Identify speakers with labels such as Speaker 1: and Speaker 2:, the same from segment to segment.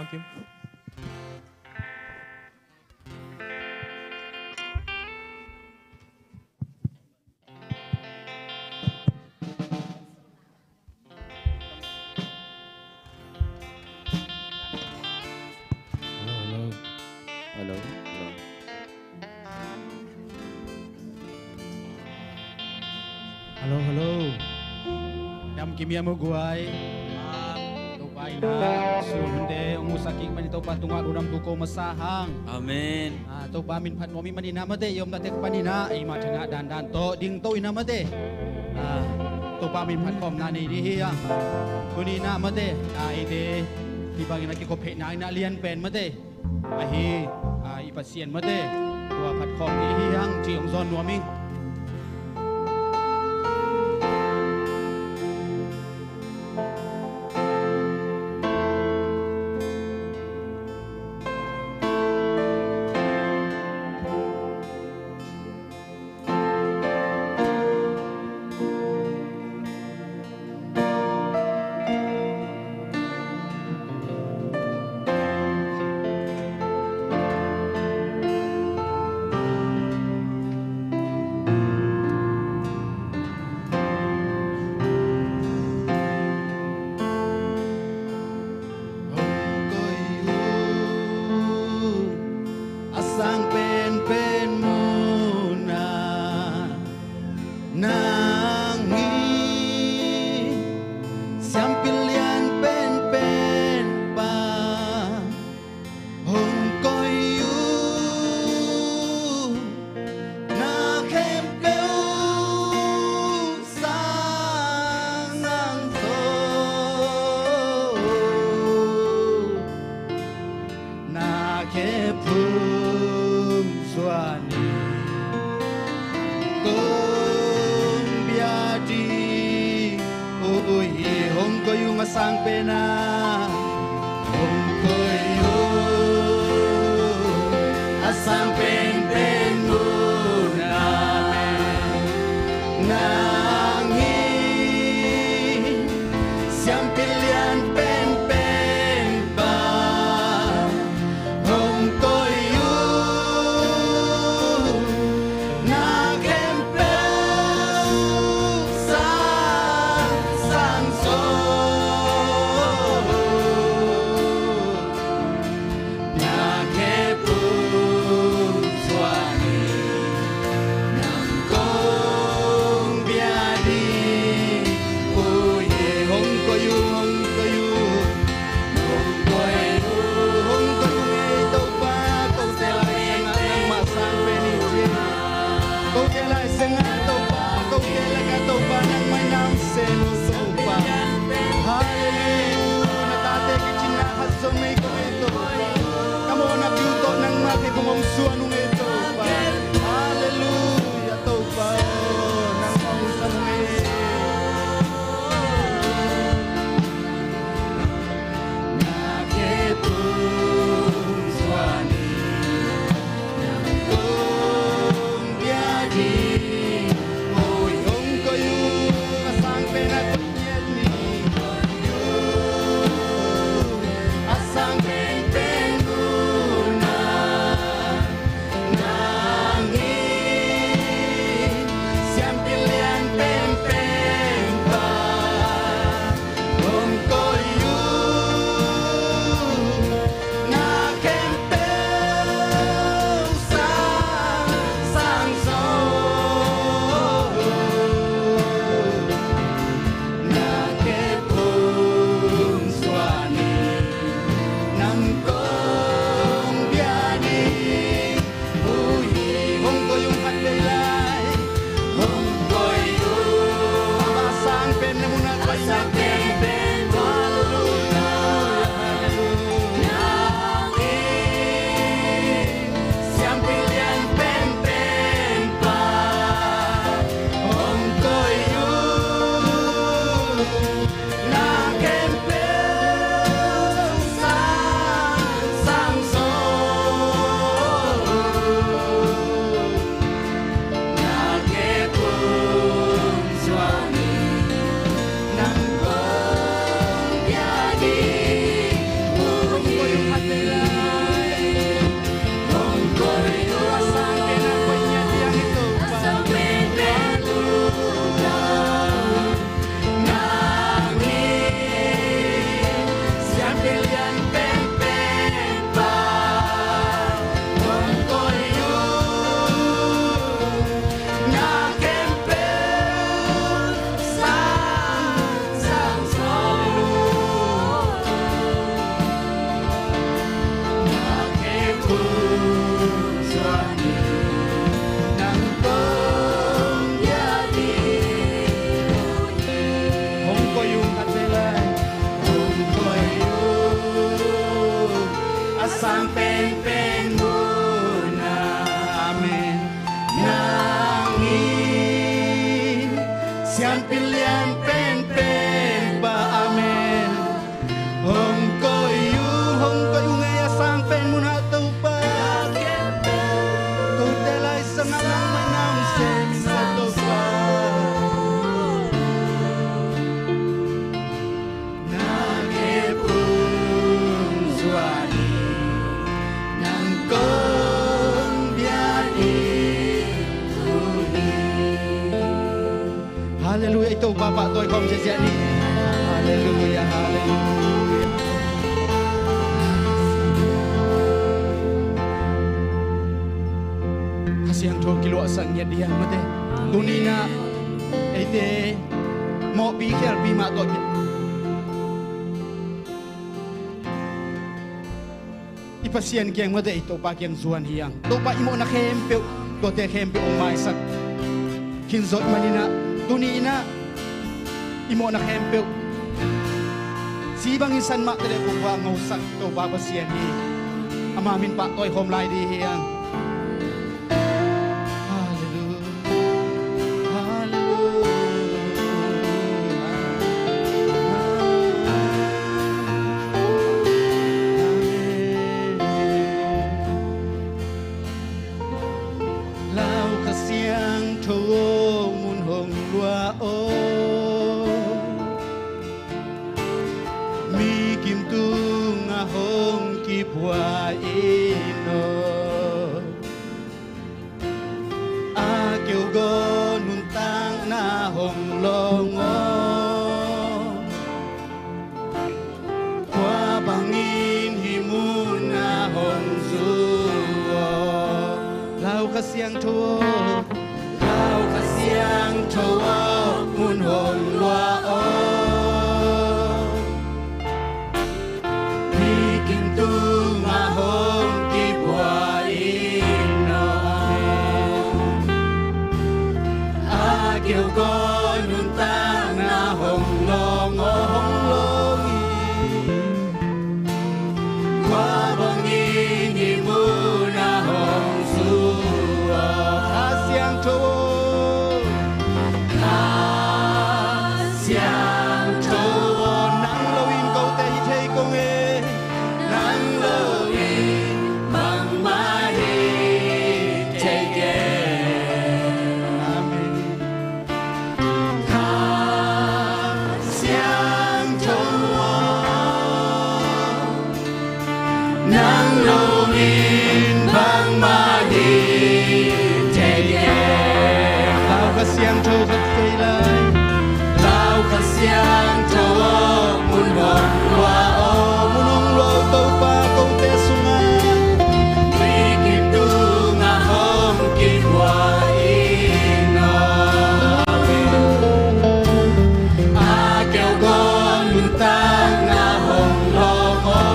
Speaker 1: Kim.
Speaker 2: Hello.
Speaker 1: Halo. Dam kimia mo guay. Tupay na sunde umusaking manito patungal unam tuko masahang.
Speaker 2: Amen.
Speaker 1: To pamin pat mo mi manina mate yom datek panina ay matanga dan to ding to ina mate. To pamin pat kom na ni dihiya. Kunina mate ide ibangin lagi ko pe na ina lian pen mate. Ahi ipasien mate. Tua pat kom ihang jiong zon nuami. Sang pen muna nangi siang pilihan pen pa hong koyu na kempeu sang ang to na kepu suani kong biadi oi hong koyu ngasang pena hong koyu asang pen muna nangin siang pilihan pen pa hong koyu sang so Tuhan pilihan pen ba amen Hong koyu ngaya sang pen muna tupa Kudelay sa ngalang manang sen sa tupa Nagipung suani Nang kong biyani Haleluya ito Bapak Toy Kom Sesiani Haleluya Haleluya Kasih yang Tuhan kilo asangnya dia mate Tunina ite Mo pikir bima Toy Ipasian kiyang mate ito pa kiyang zuan hiyang Tupa imo na kempyo Kote kempyo umay sak Kinzot manina Tunina imo na kempyo Sibang insan mak tere buwa ngausak to babasian hi Amamin pak toy home lai di hiyang Kasiang tuo Kau kasiang tuo Mun hong lua o Bikin tu ngahong kibwa ino Agil ko nuntang na hong longo hong longi Kwa bangin himu na hong su Kasiang tuo Nang lawin kau tahi thay kong e Nang lawin mang mahi thay ke Amen Kasiang tuo Nang lawin mang mahi Kasiang tuo kat kailay Lau kasiang tuo Mun hong lua o Mun hong lua tau pa kau te sungan Bikin tu ngahong kibwa ino Akeo gon luntang ngahong loko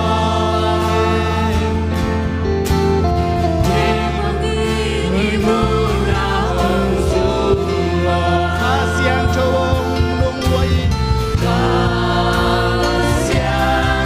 Speaker 1: Kasiang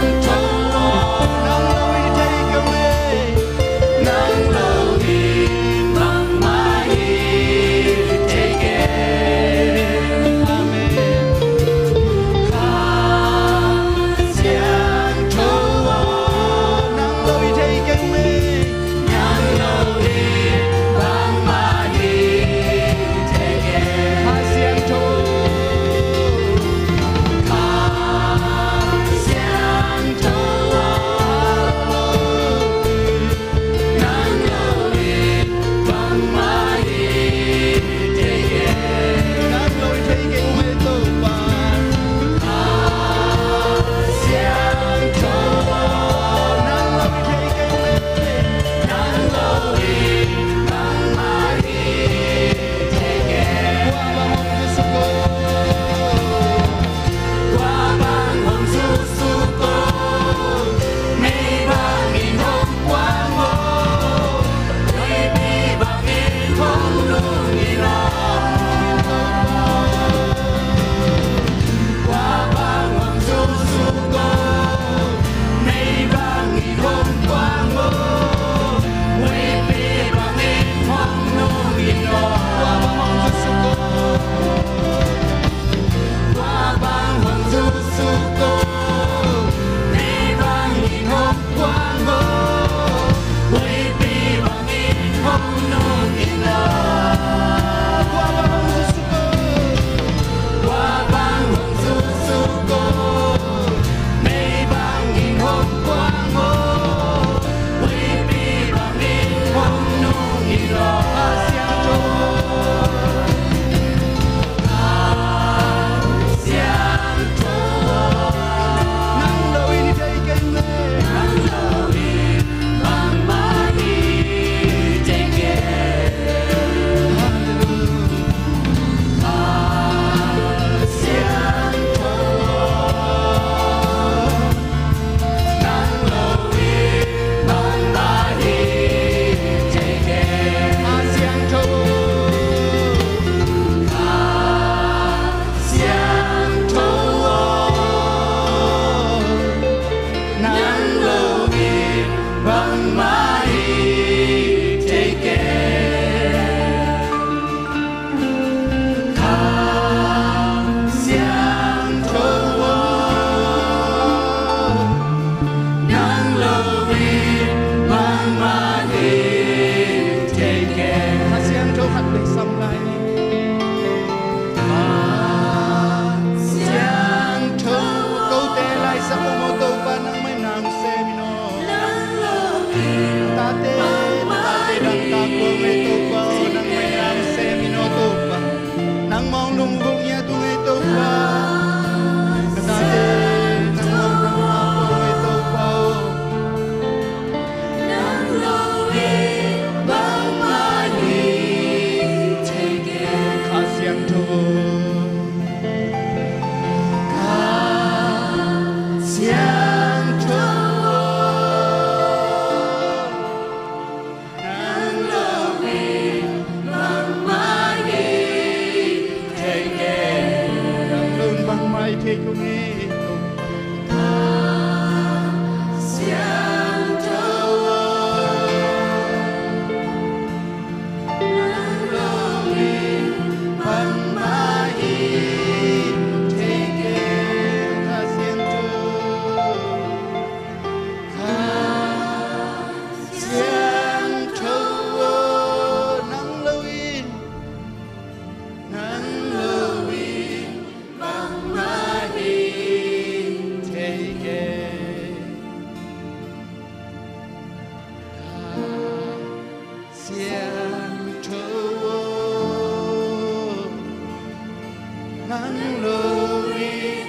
Speaker 1: glory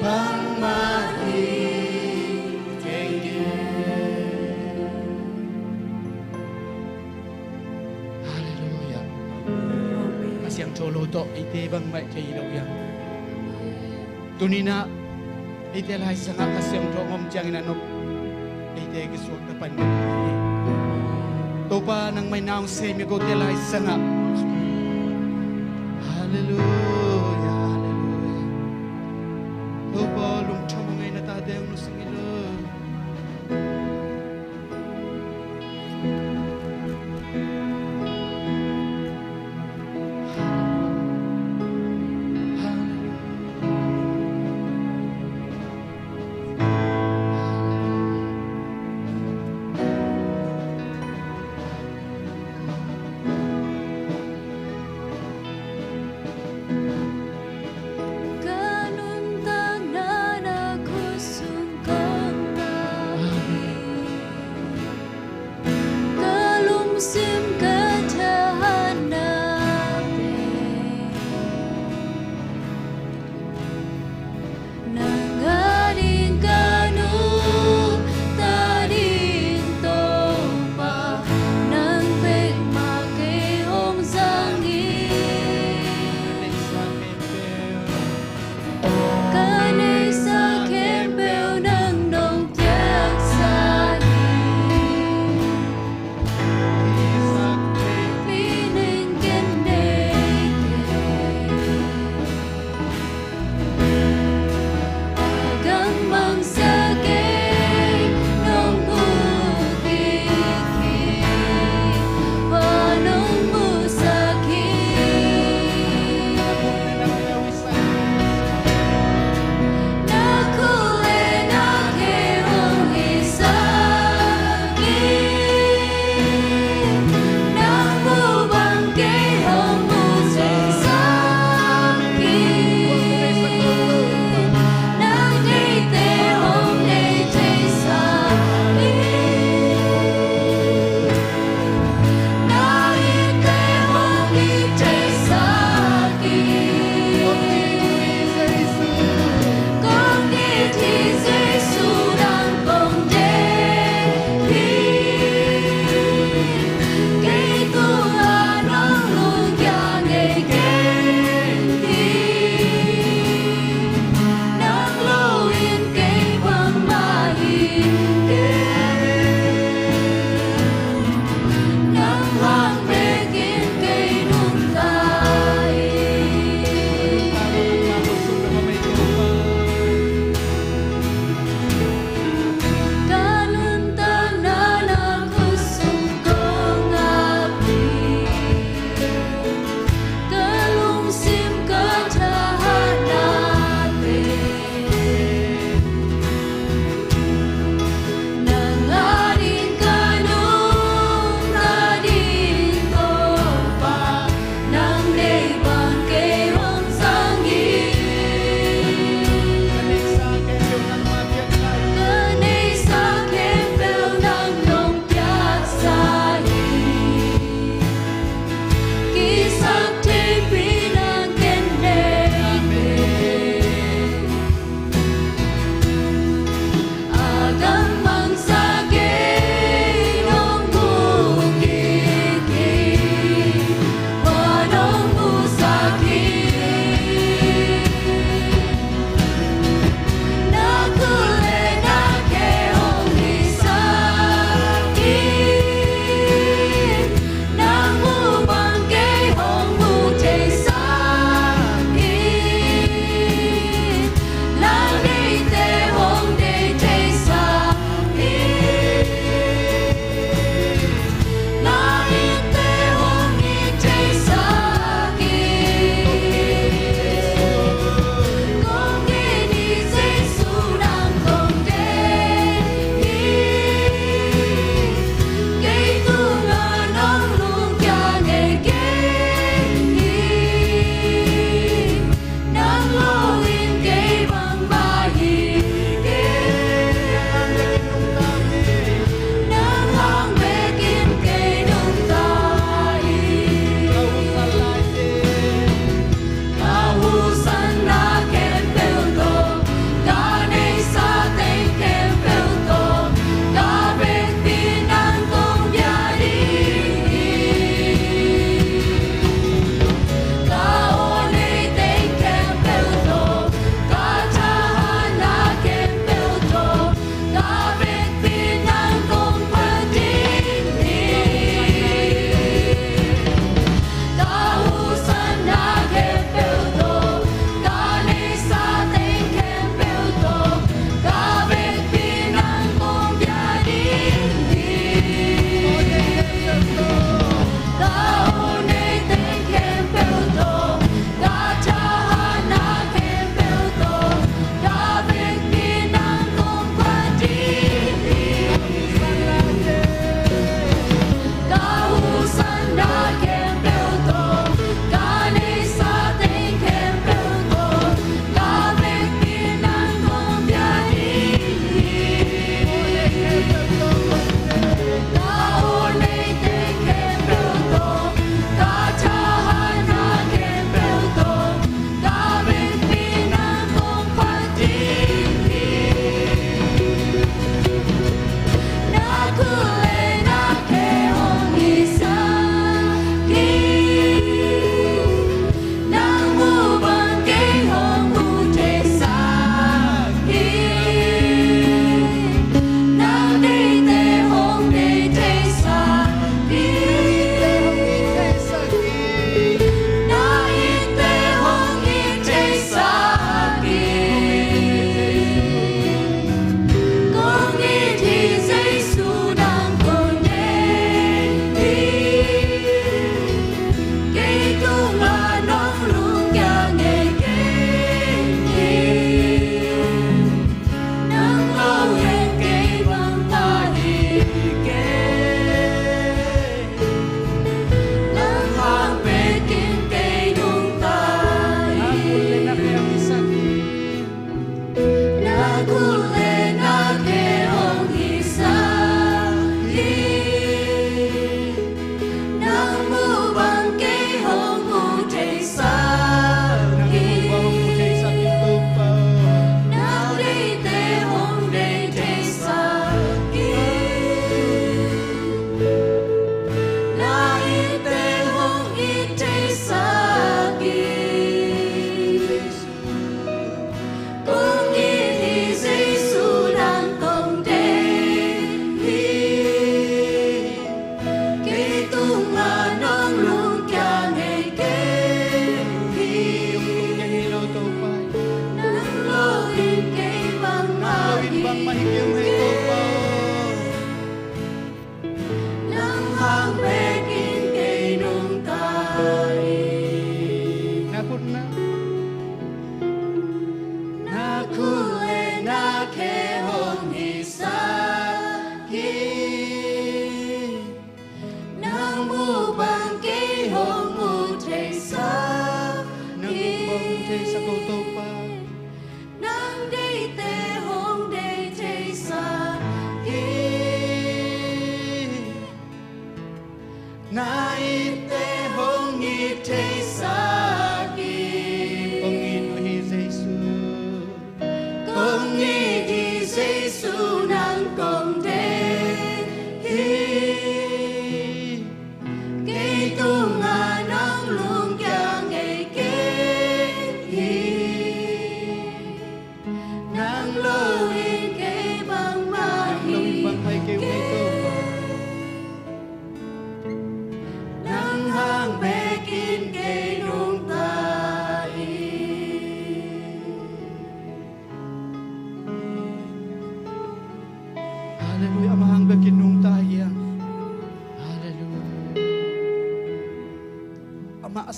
Speaker 1: pangmahinggi. Haleluya. Asyang cholo to ite bang mai kay ilaw yang. Tunina ite lahay sa nga kasyang to ngom tiyang inanok. Ite giswag na pandang. Tupa nang may naong semi ko tilay sa nga. Hallelujah, hallelujah. Tupa lungtong mga inatade ang lusang ilo.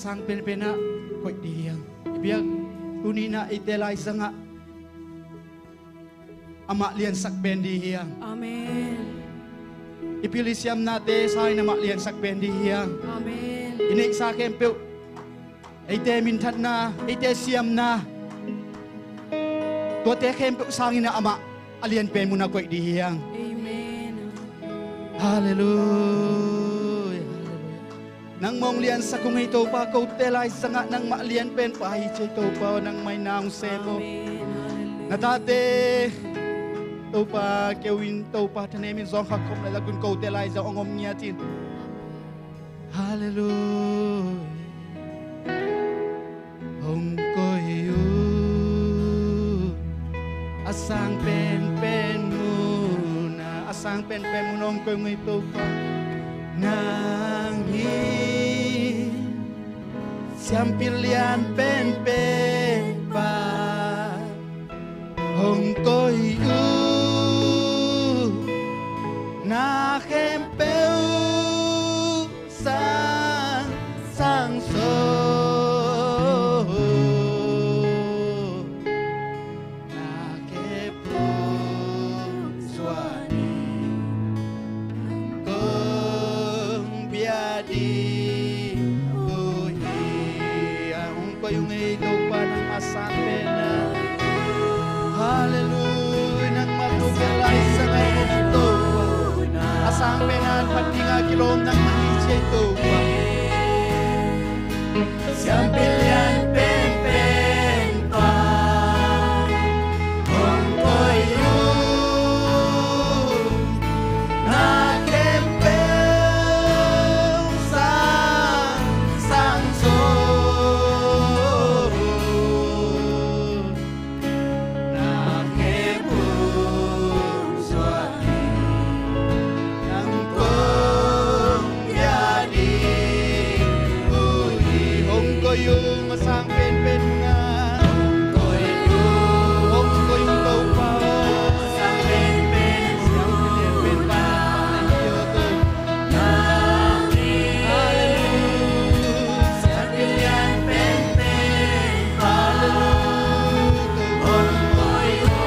Speaker 1: sang pen na koi diang ibiak kunina itelay sanga ama lian sak bendi hiang
Speaker 3: Amen.
Speaker 1: ipilisiam nate sa na ma lian sak bendi hiang
Speaker 3: Amen.
Speaker 1: ini sa kempe ite mintat na ite siam na to te kempe sangin na ama alian pen mo na koi diang
Speaker 3: Amen.
Speaker 1: hallelujah nang mong lian sa kung ito pa ko telay sanga nang ma lian pen pa ito pa nang may naong sebo
Speaker 3: Amen.
Speaker 1: natate tau pa kewin tau pa tanemin zong hakom na lagun ko telay za ongom niya tin hallelujah hong ko yu asang pen muna asang pen mo nong ko ngito pa nang hi siam pilihan pen pa hong ko yu na kempeu sang so na kepu suani kong biadi uhi ang ko yung ito pa ng asape na hallelujah nang matugalay sa ngayon ito asang penan pati nga kilom ng manisya ito pa siyang pilyan pen pa kung ko'yo na kempel sang so na kempel suami ang kong yadi uhi hong ko'yo masang pen nga hong ko'yo tau pa masang pen siyang pilyan pen pa panahiyo to hallelujah siyang pilyan pen hallelujah hong ko'yo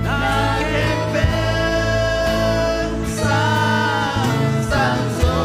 Speaker 1: na kempel sang so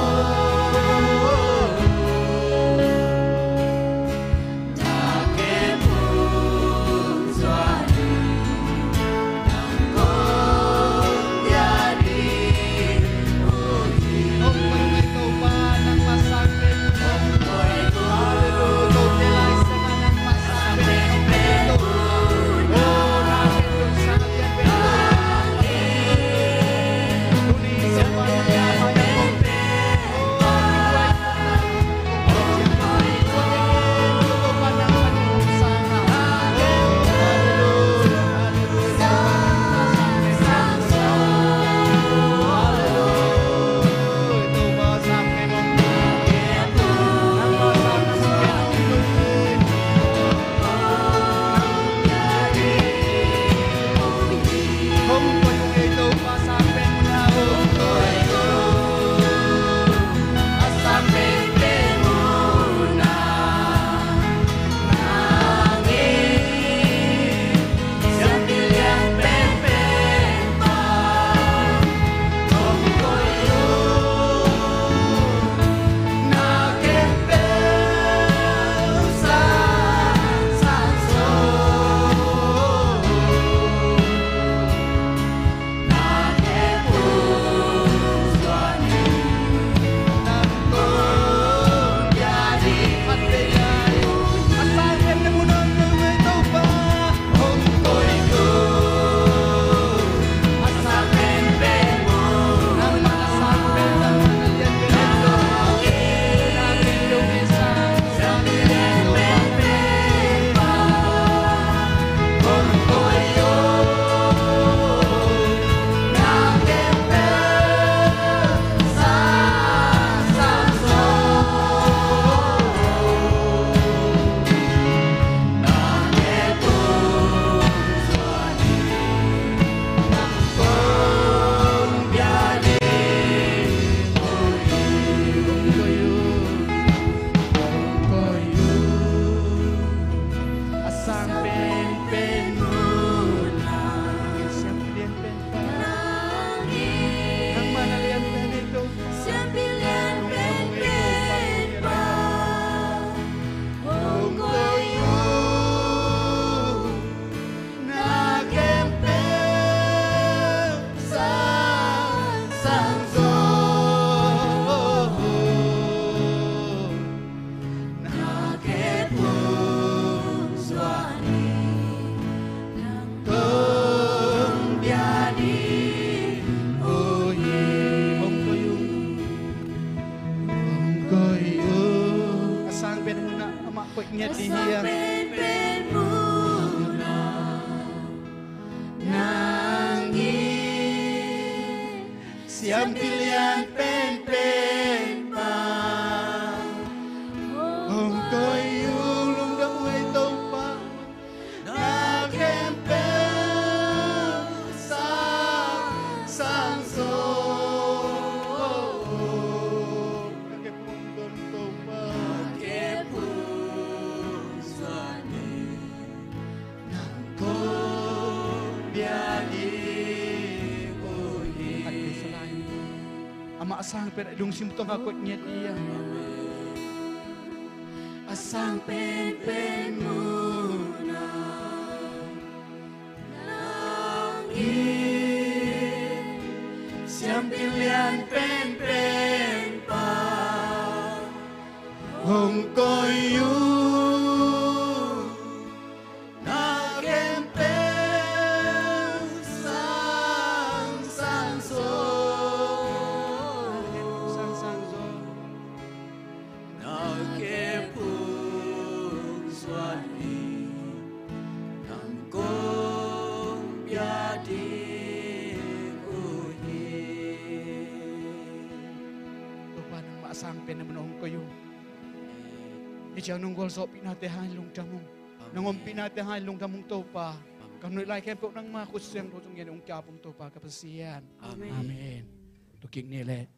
Speaker 1: mak ko ingat
Speaker 3: Asal
Speaker 1: dihiya
Speaker 3: pen muna nangis
Speaker 1: siam pilihan pen pa hong koy yung lung da uy tong pa na kempel sang so kake pundon tong pa ko biadi at kesalahan ama asang per dung simtong ako nyet iya asang
Speaker 3: pen muna nangis
Speaker 1: siam pilihan pen pa hong koy yung na kempel sang so Tupa nang maasang pinamanoong kayo. Ijang nunggol so pinatehan lung damong. Nangom pinatehan lung damong tupa. Kanu ilay kayo po nang mga kusyang rutong yan yung kapong tupa kapasiyan.
Speaker 3: Amen.
Speaker 1: Amen. Tukik nile.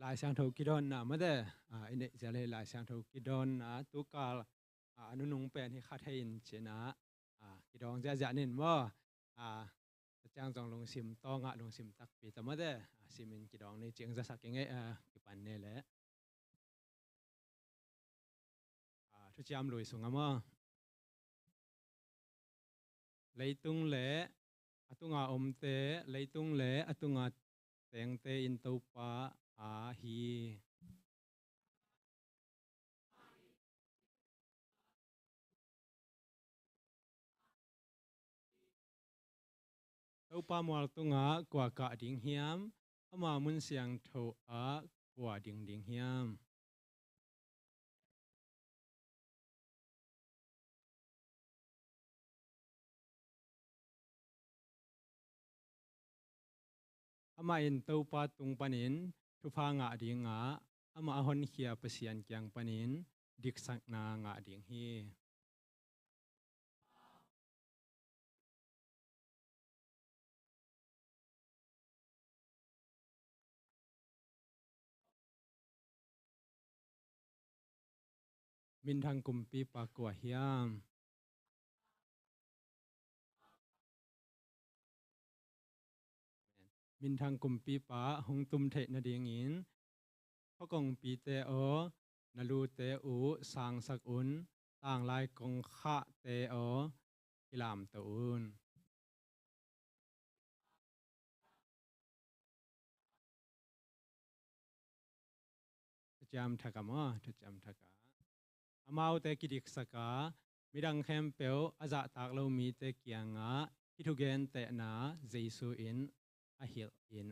Speaker 4: lại sang thầu kỳ đòn mà đây anh ấy sẽ lại sang thầu kỳ đòn tu cả anh nung bèn thì khát hay chế na kỳ đòn sẽ dẫn nên mà trang dòng lồng sim to ngã lồng sim tắc bị tao mà đây sim kỳ đòn này chuyện ra sắc cái ngay cái bản này lẽ thu chăm lùi xuống mà lấy tung lẽ tung ôm té lấy tung lẽ tung teng té in tàu pa hi tàu pa mual tunga qua cả ding hiam ama mun siang tho qua ding hiam ama in tàu pa tung panin thu pha nga ding ama hon khia pasian kyang panin dik sak na nga ding hi min thang kumpi pa kwa hiam min thang kumpi pa hong tum the na ding in phokong pi te o nalu te u sang sak un tang lai kong kha te o ilam to un jam thaka ma jam thaka amau te kidik saka midang khem pel aza tak lo mi te kianga hithugen te na jesu in a hil in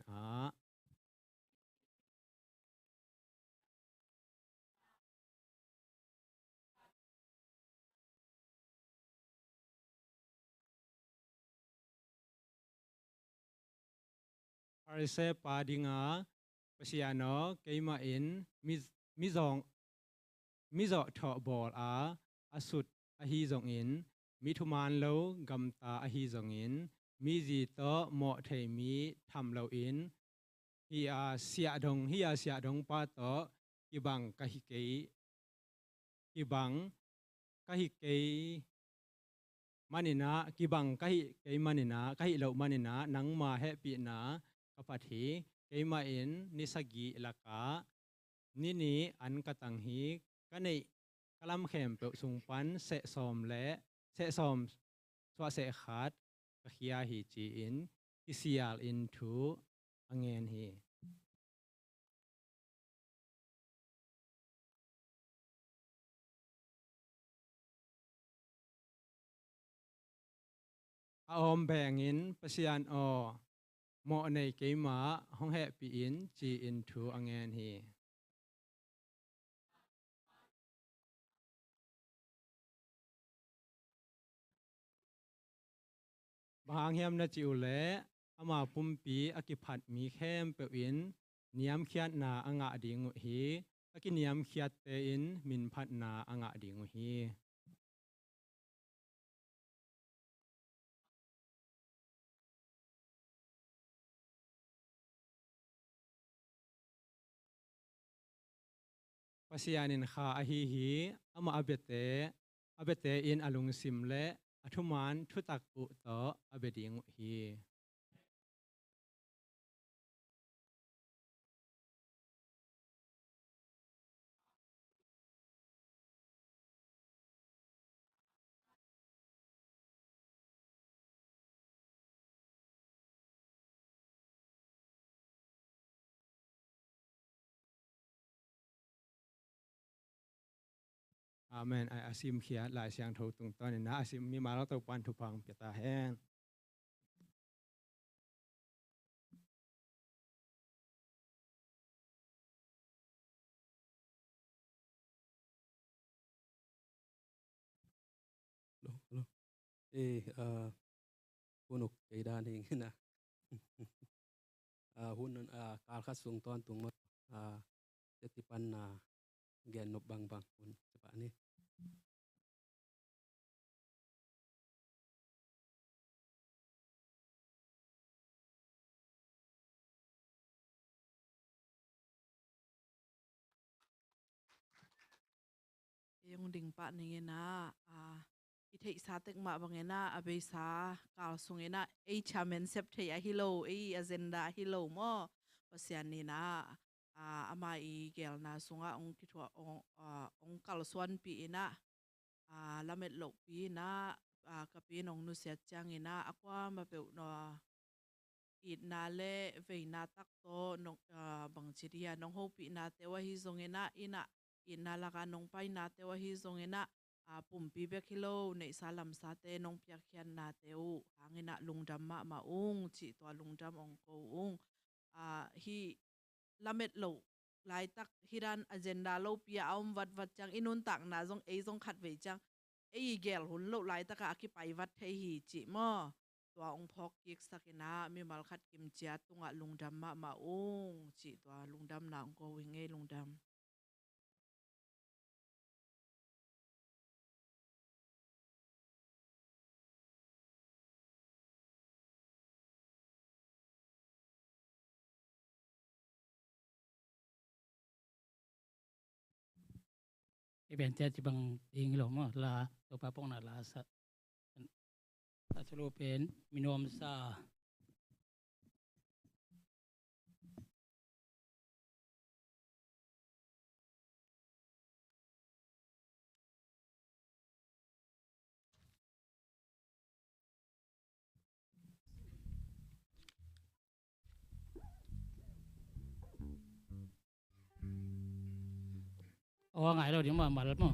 Speaker 4: parise padinga pasiano keima in mizo tho bol asut a hi zong in mithuman lo gamta a hi zong in mi ji to mo thei mi tham lo in hi sia dong pa to ki bang ka hi ke ki bang hi ke manina ki bang ka hi ke manina ka hi lo manina nang ma he pi na ka pathi ke ma in nisagi laka nini an katang hi ka nei kalam khem pe sung pan se som le se som swa se khat ka khia hi chi in kisial in thu angen hi a om beng in pasian o mo nei ke ma hong he pi in chi in thu angen hi bang hiam na chi u le ama pumpi akiphat mi khem pe in niam khiat na anga ding hi aki niam khiat te in min phat na anga ding hi pasianin kha a hi ama abete in alung sim le athuman thutak u to abeding hi amen ai asim khia lai siang tho tung ton na asim mi ma lo to pan thu phang peta hen
Speaker 5: Hello, hello. Hunuk kay dan hing na. Hunan kalkas sung ton tung mo tetipan na gen no bang bang hun sapa ni.
Speaker 6: Yung ding pa ningena ithei sa tek ma bangena abe sa kal sungena ei chamen sep thei a hilo ei agenda hilo mo pasian ni na ama I gel na sunga ong ki thwa ong kal swan pi ina lamet lo pi na ka pi nong nu sia chang ina akwa ma pe no it na le ve na tak to nong bang chiria nong ho pi na te wa hi zongena ina ina laka nong pai na te wa hi zongena pum pi be kilo nei salam sa te nong pia khian na te u hangena lungdam ma ung chi to lungdam ong ko ung hi lamet lo lai tak hiran agenda lo pia om wat chang inun tak na zong ei zong khat ve chang ei gel hun lo lai taka ki pai wat the hi chi mo to ong phok kik sakina mi mal khat kim chia tunga lungdam ma ung chi to lungdam na ong ko winge lungdam
Speaker 7: Iben tia bang ting lo mo la to pa pong na la sa sulu pen minom sa o ngai lo ding ma mal mo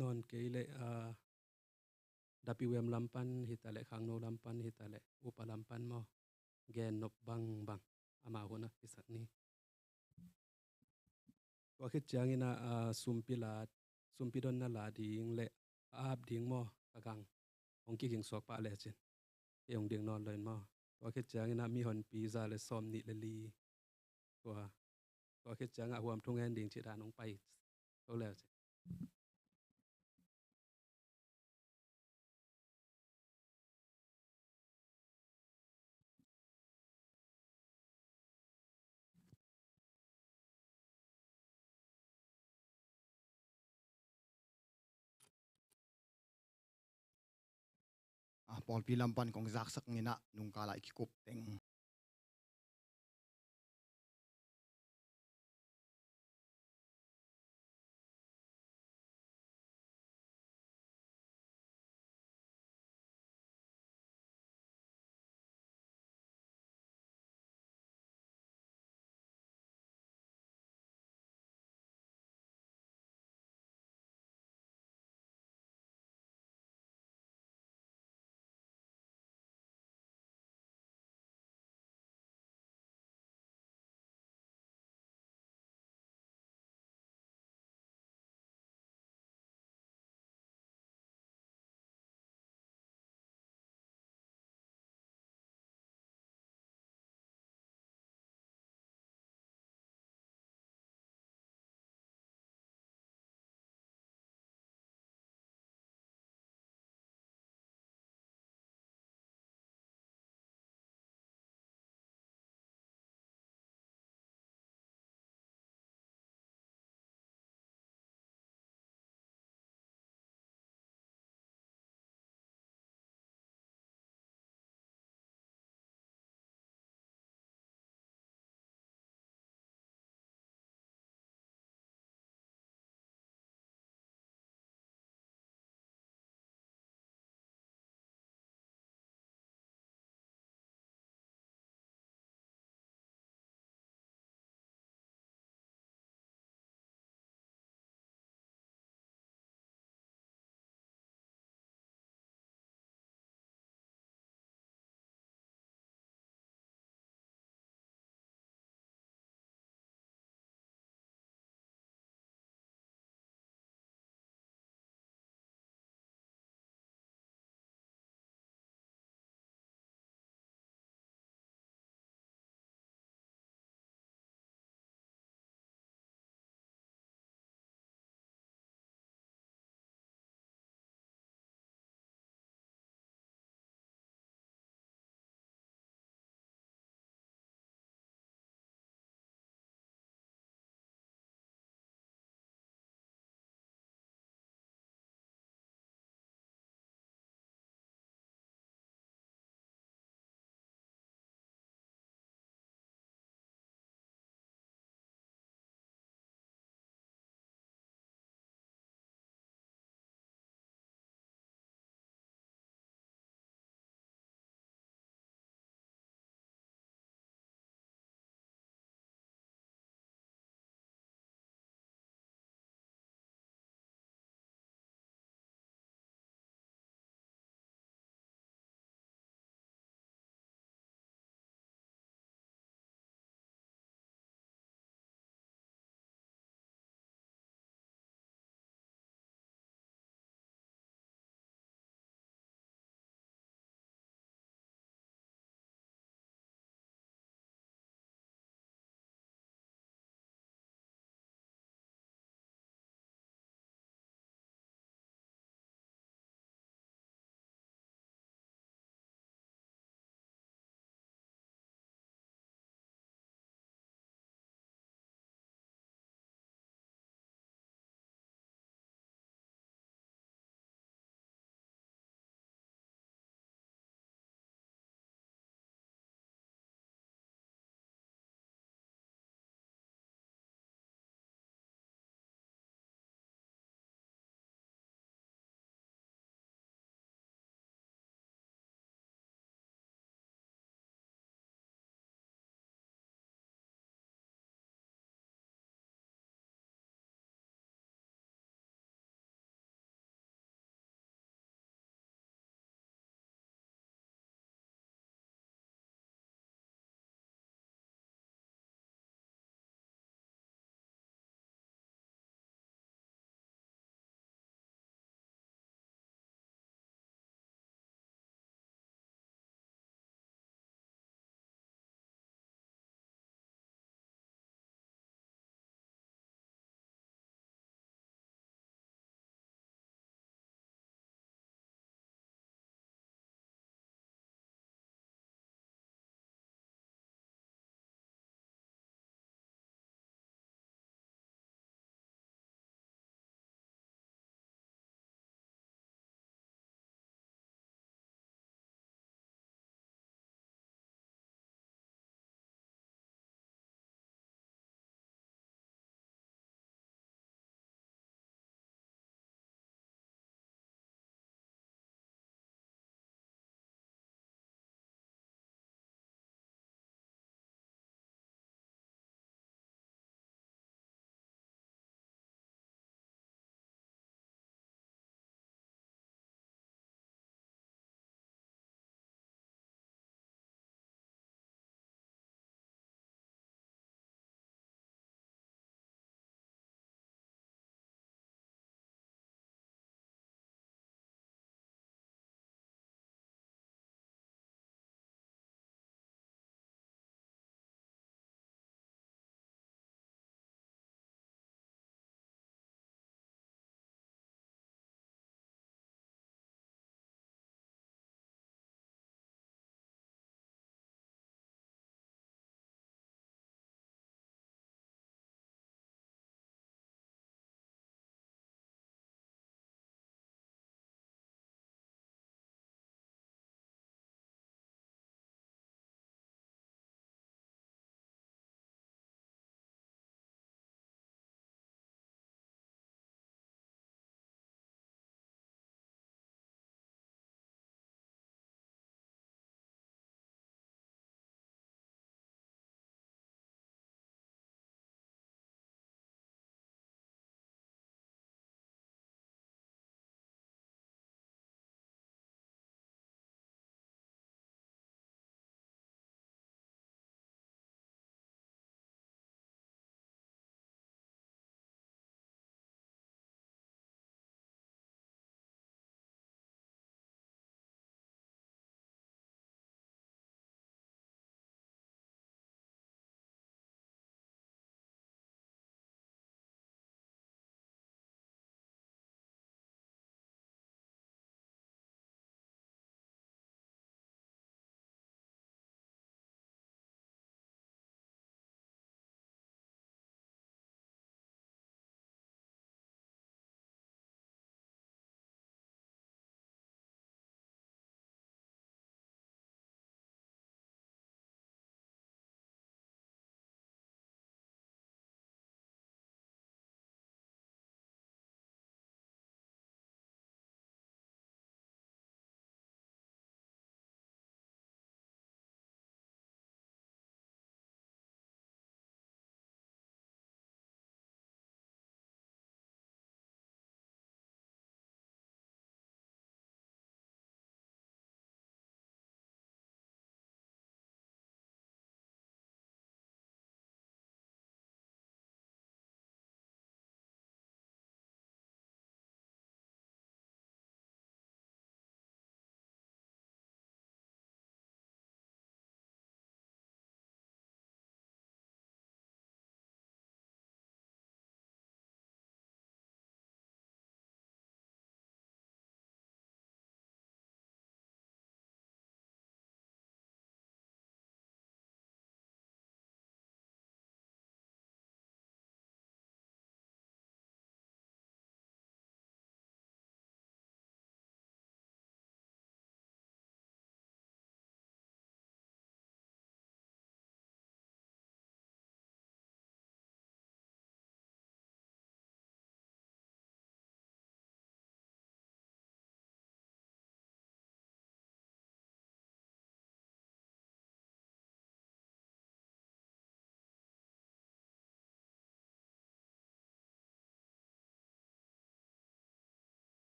Speaker 5: นอนเกยเลดับปีเวมลำปันฮิตาเลขังโนลำปันฮิตาเลอุปลำปันมอแกนนบบังบังอามาหัวนะพิสักนี้ก็คิดจังอินะซุมปิดอนนาลาดิงเลอาบดิงมอกะกังองกิกิงสวกปะเลจินเอยองดิงนอนเลยมอก็คิดจังอินะมีหอนปีซาเลซอมนิเลลีก็คิดจังอะหวมทุ่งแอนดิงจิดานองไปก็แล้วจิ
Speaker 8: ปอลปีลำปันของจักสักงินะนุงกาลาอิกิกุปเต็ง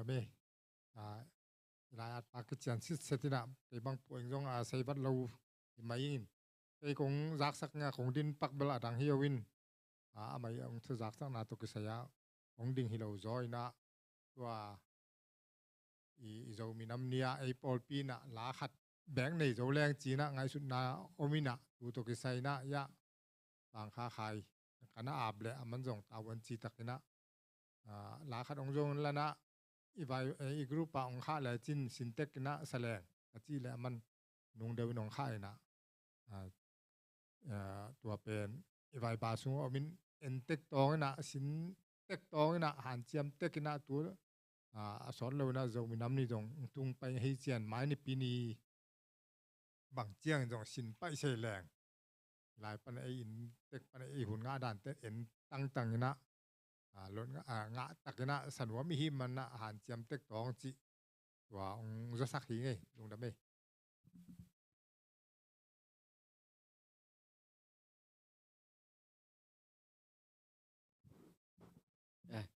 Speaker 9: da me la at pa ke chan sit setina ke bang poing jong sei bat lo mai in ke kong zak sak nga kong din pak bela dang hiawin mai ong thu zak sak na to ke saya ong ding hi lo zoi na tua i zo minam nia ai pol pi na la khat bang nei zo leng chi na ngai sut na omina tu to ke sai na ya bang kha khai kana ab le aman jong tawan chi takina la khat ong jong la na i vai i group pa ong kha le chin sintek na saleng chi le man nung de nong khai na tua pen i vai ba sung omin en tek tong na sin tek tong na han chiam tek na tu asol lo na zo minam ni jong tung pai hei chian mai ni pi ni bang chiang jong sin pai se leng lai pan ai in tek pan ai hun nga dan te en tang na lon nga takina sanwa mi hi man na han chiam tek tong chi wa ong za sak hi nge lung da me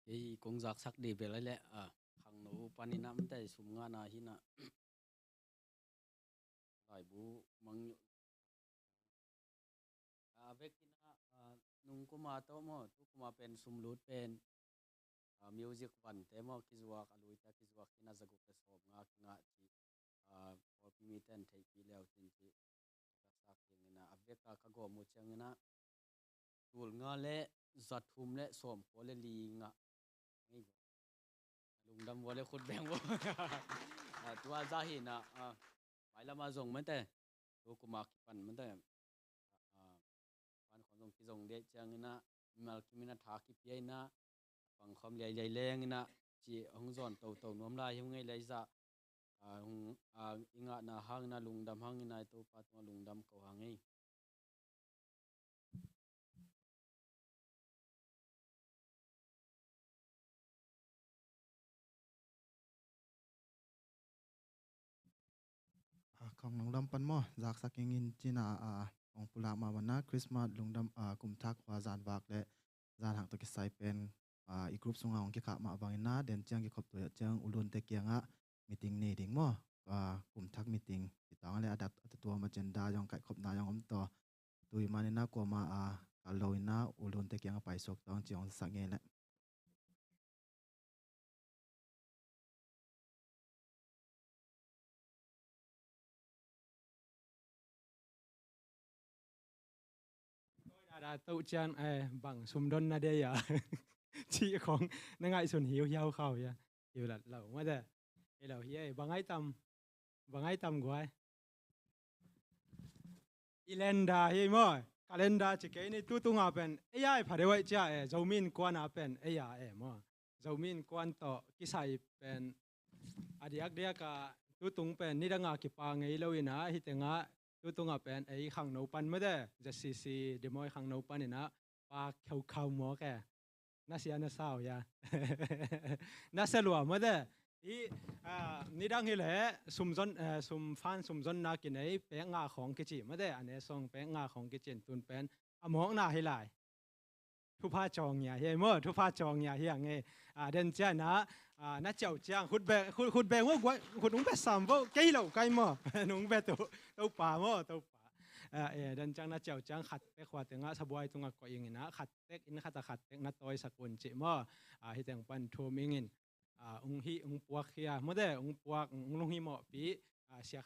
Speaker 2: cái công giác sắc đi về lại lẽ khang nấu pani nam tay sum nga na hi na lại bu mang vek na nung kuma to mo tu kuma pen sum lut pen music van te mo kizuak alui ta kizuak kina zagu ke som nga chi for mi ten thei pi leo tin chi sak king na avek ka go mu chang na tul nga le zathum le som ko le li nga ngai lung dam wale khut beng bo tua za hi na mai lama zong man te tu kuma pan man te pan khon zong ki zong de chang na mal kimina tha ki pi na pang khom le le leng na chi hong zon to nom la hi ngai lai za inga na hang na lung dam hang na to pa to lung dam ko hangai
Speaker 8: Kong nong dam pan mo zak saking in china ong pula ma wana Christmas lungdam kum thak wa zan wak le zan hak to ki sai pen i group sunga ong ki kha ma bang na den chang ki khop to ya chang ulun te kyanga meeting ni ding mo kum thak meeting ti tang le adat to ma agenda yong kai khop na yong om to tui mani na ko ma ka loina ulun te kyanga pai sok tong chiong sak nge le
Speaker 4: đã tụ chan bằng sum don na đây à chị không nó ngại xuân hiếu hiếu khẩu ya hiếu là lẩu mà đây cái lẩu hiếu bằng ai tâm của ai Ilenda hiếu mà calendar chỉ cái này tu tu ngà pen ai phải để vậy cha dầu min quan à pen ai mà dầu min quan to cái sai pen adiak dia ka tu tung pen ni danga ki pa ngai lo ina hi tenga tu tunga pen ai khang no pan ma de just si de moi khang no pan ina pa khau khau mo ke na sia na sao ya na se lua ma de i ni dang hi le sum fan sum zon na ki nei pe nga khong ki chi ma de ane song pe nga khong ki chen tun pen among na hi lai thu pha chong ya he mo thu pha chong ya hi nge den cha na na chau chang hút bè ngô quay hút uống bè sầm vô cây lẩu cây mò uống bè tàu pa mò tàu pa den chang na chau chang khát bè khoa tiếng ngã saboi tung ngã coi ingin na khát bè in khát bè na toy sakun chị mò hi tiếng pan thum ingin hi puak kia mò de puak lung hi mò pi sia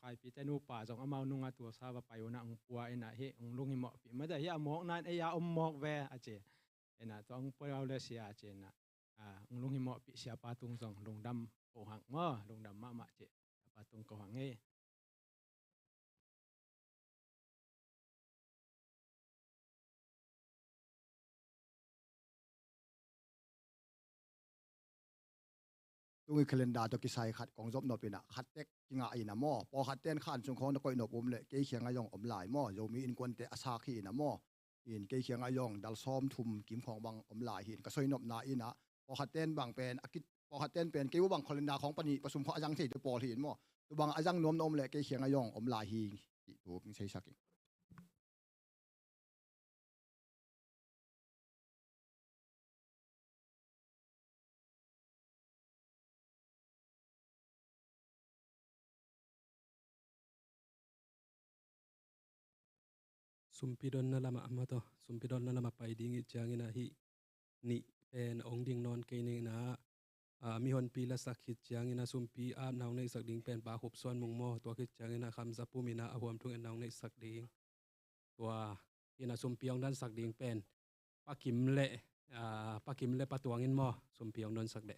Speaker 4: khai pi te nu pa jong amau nunga tu sa ba payo na puak ina hi lung hi mò pi mò de hi amok nan ai ya mok ve a che ena to puak le sia che na lung hi mò pi sia pa tung jong lung dam ko hang mò lung dam ma che pa tung ko hang e
Speaker 8: tungi calendar to ki sai khat kong job no pina khat tek ki nga ina mo po khat ten khan chung khong na koi no pum le ke khianga yong om lai mo zo mi in kon te asa khi na mo in ke khianga yong dal som thum kim khong bang om lai hin ka soi nop na ina po khat ten bang pen akit po khat ten pen ke u bang calendar khong pani pasum kho ajang sei to pol hin mo tu bang ajang nom nom le ke khianga yong om lai hi tu king sei saking
Speaker 5: sumpidon na lama ama to sumpidon na lama pai ding i chang ina hi ni pen ong ding non ke ni na mi hon pi la sak hit chang ina sumpi a naw nei sak ding pen pa khop son mung mo to khit chang ina kham za pu mi na awam tung en naw nei sak ding tua ina sumpi ong dan sak ding pen pakim le patuang in mo sumpi ong don sak de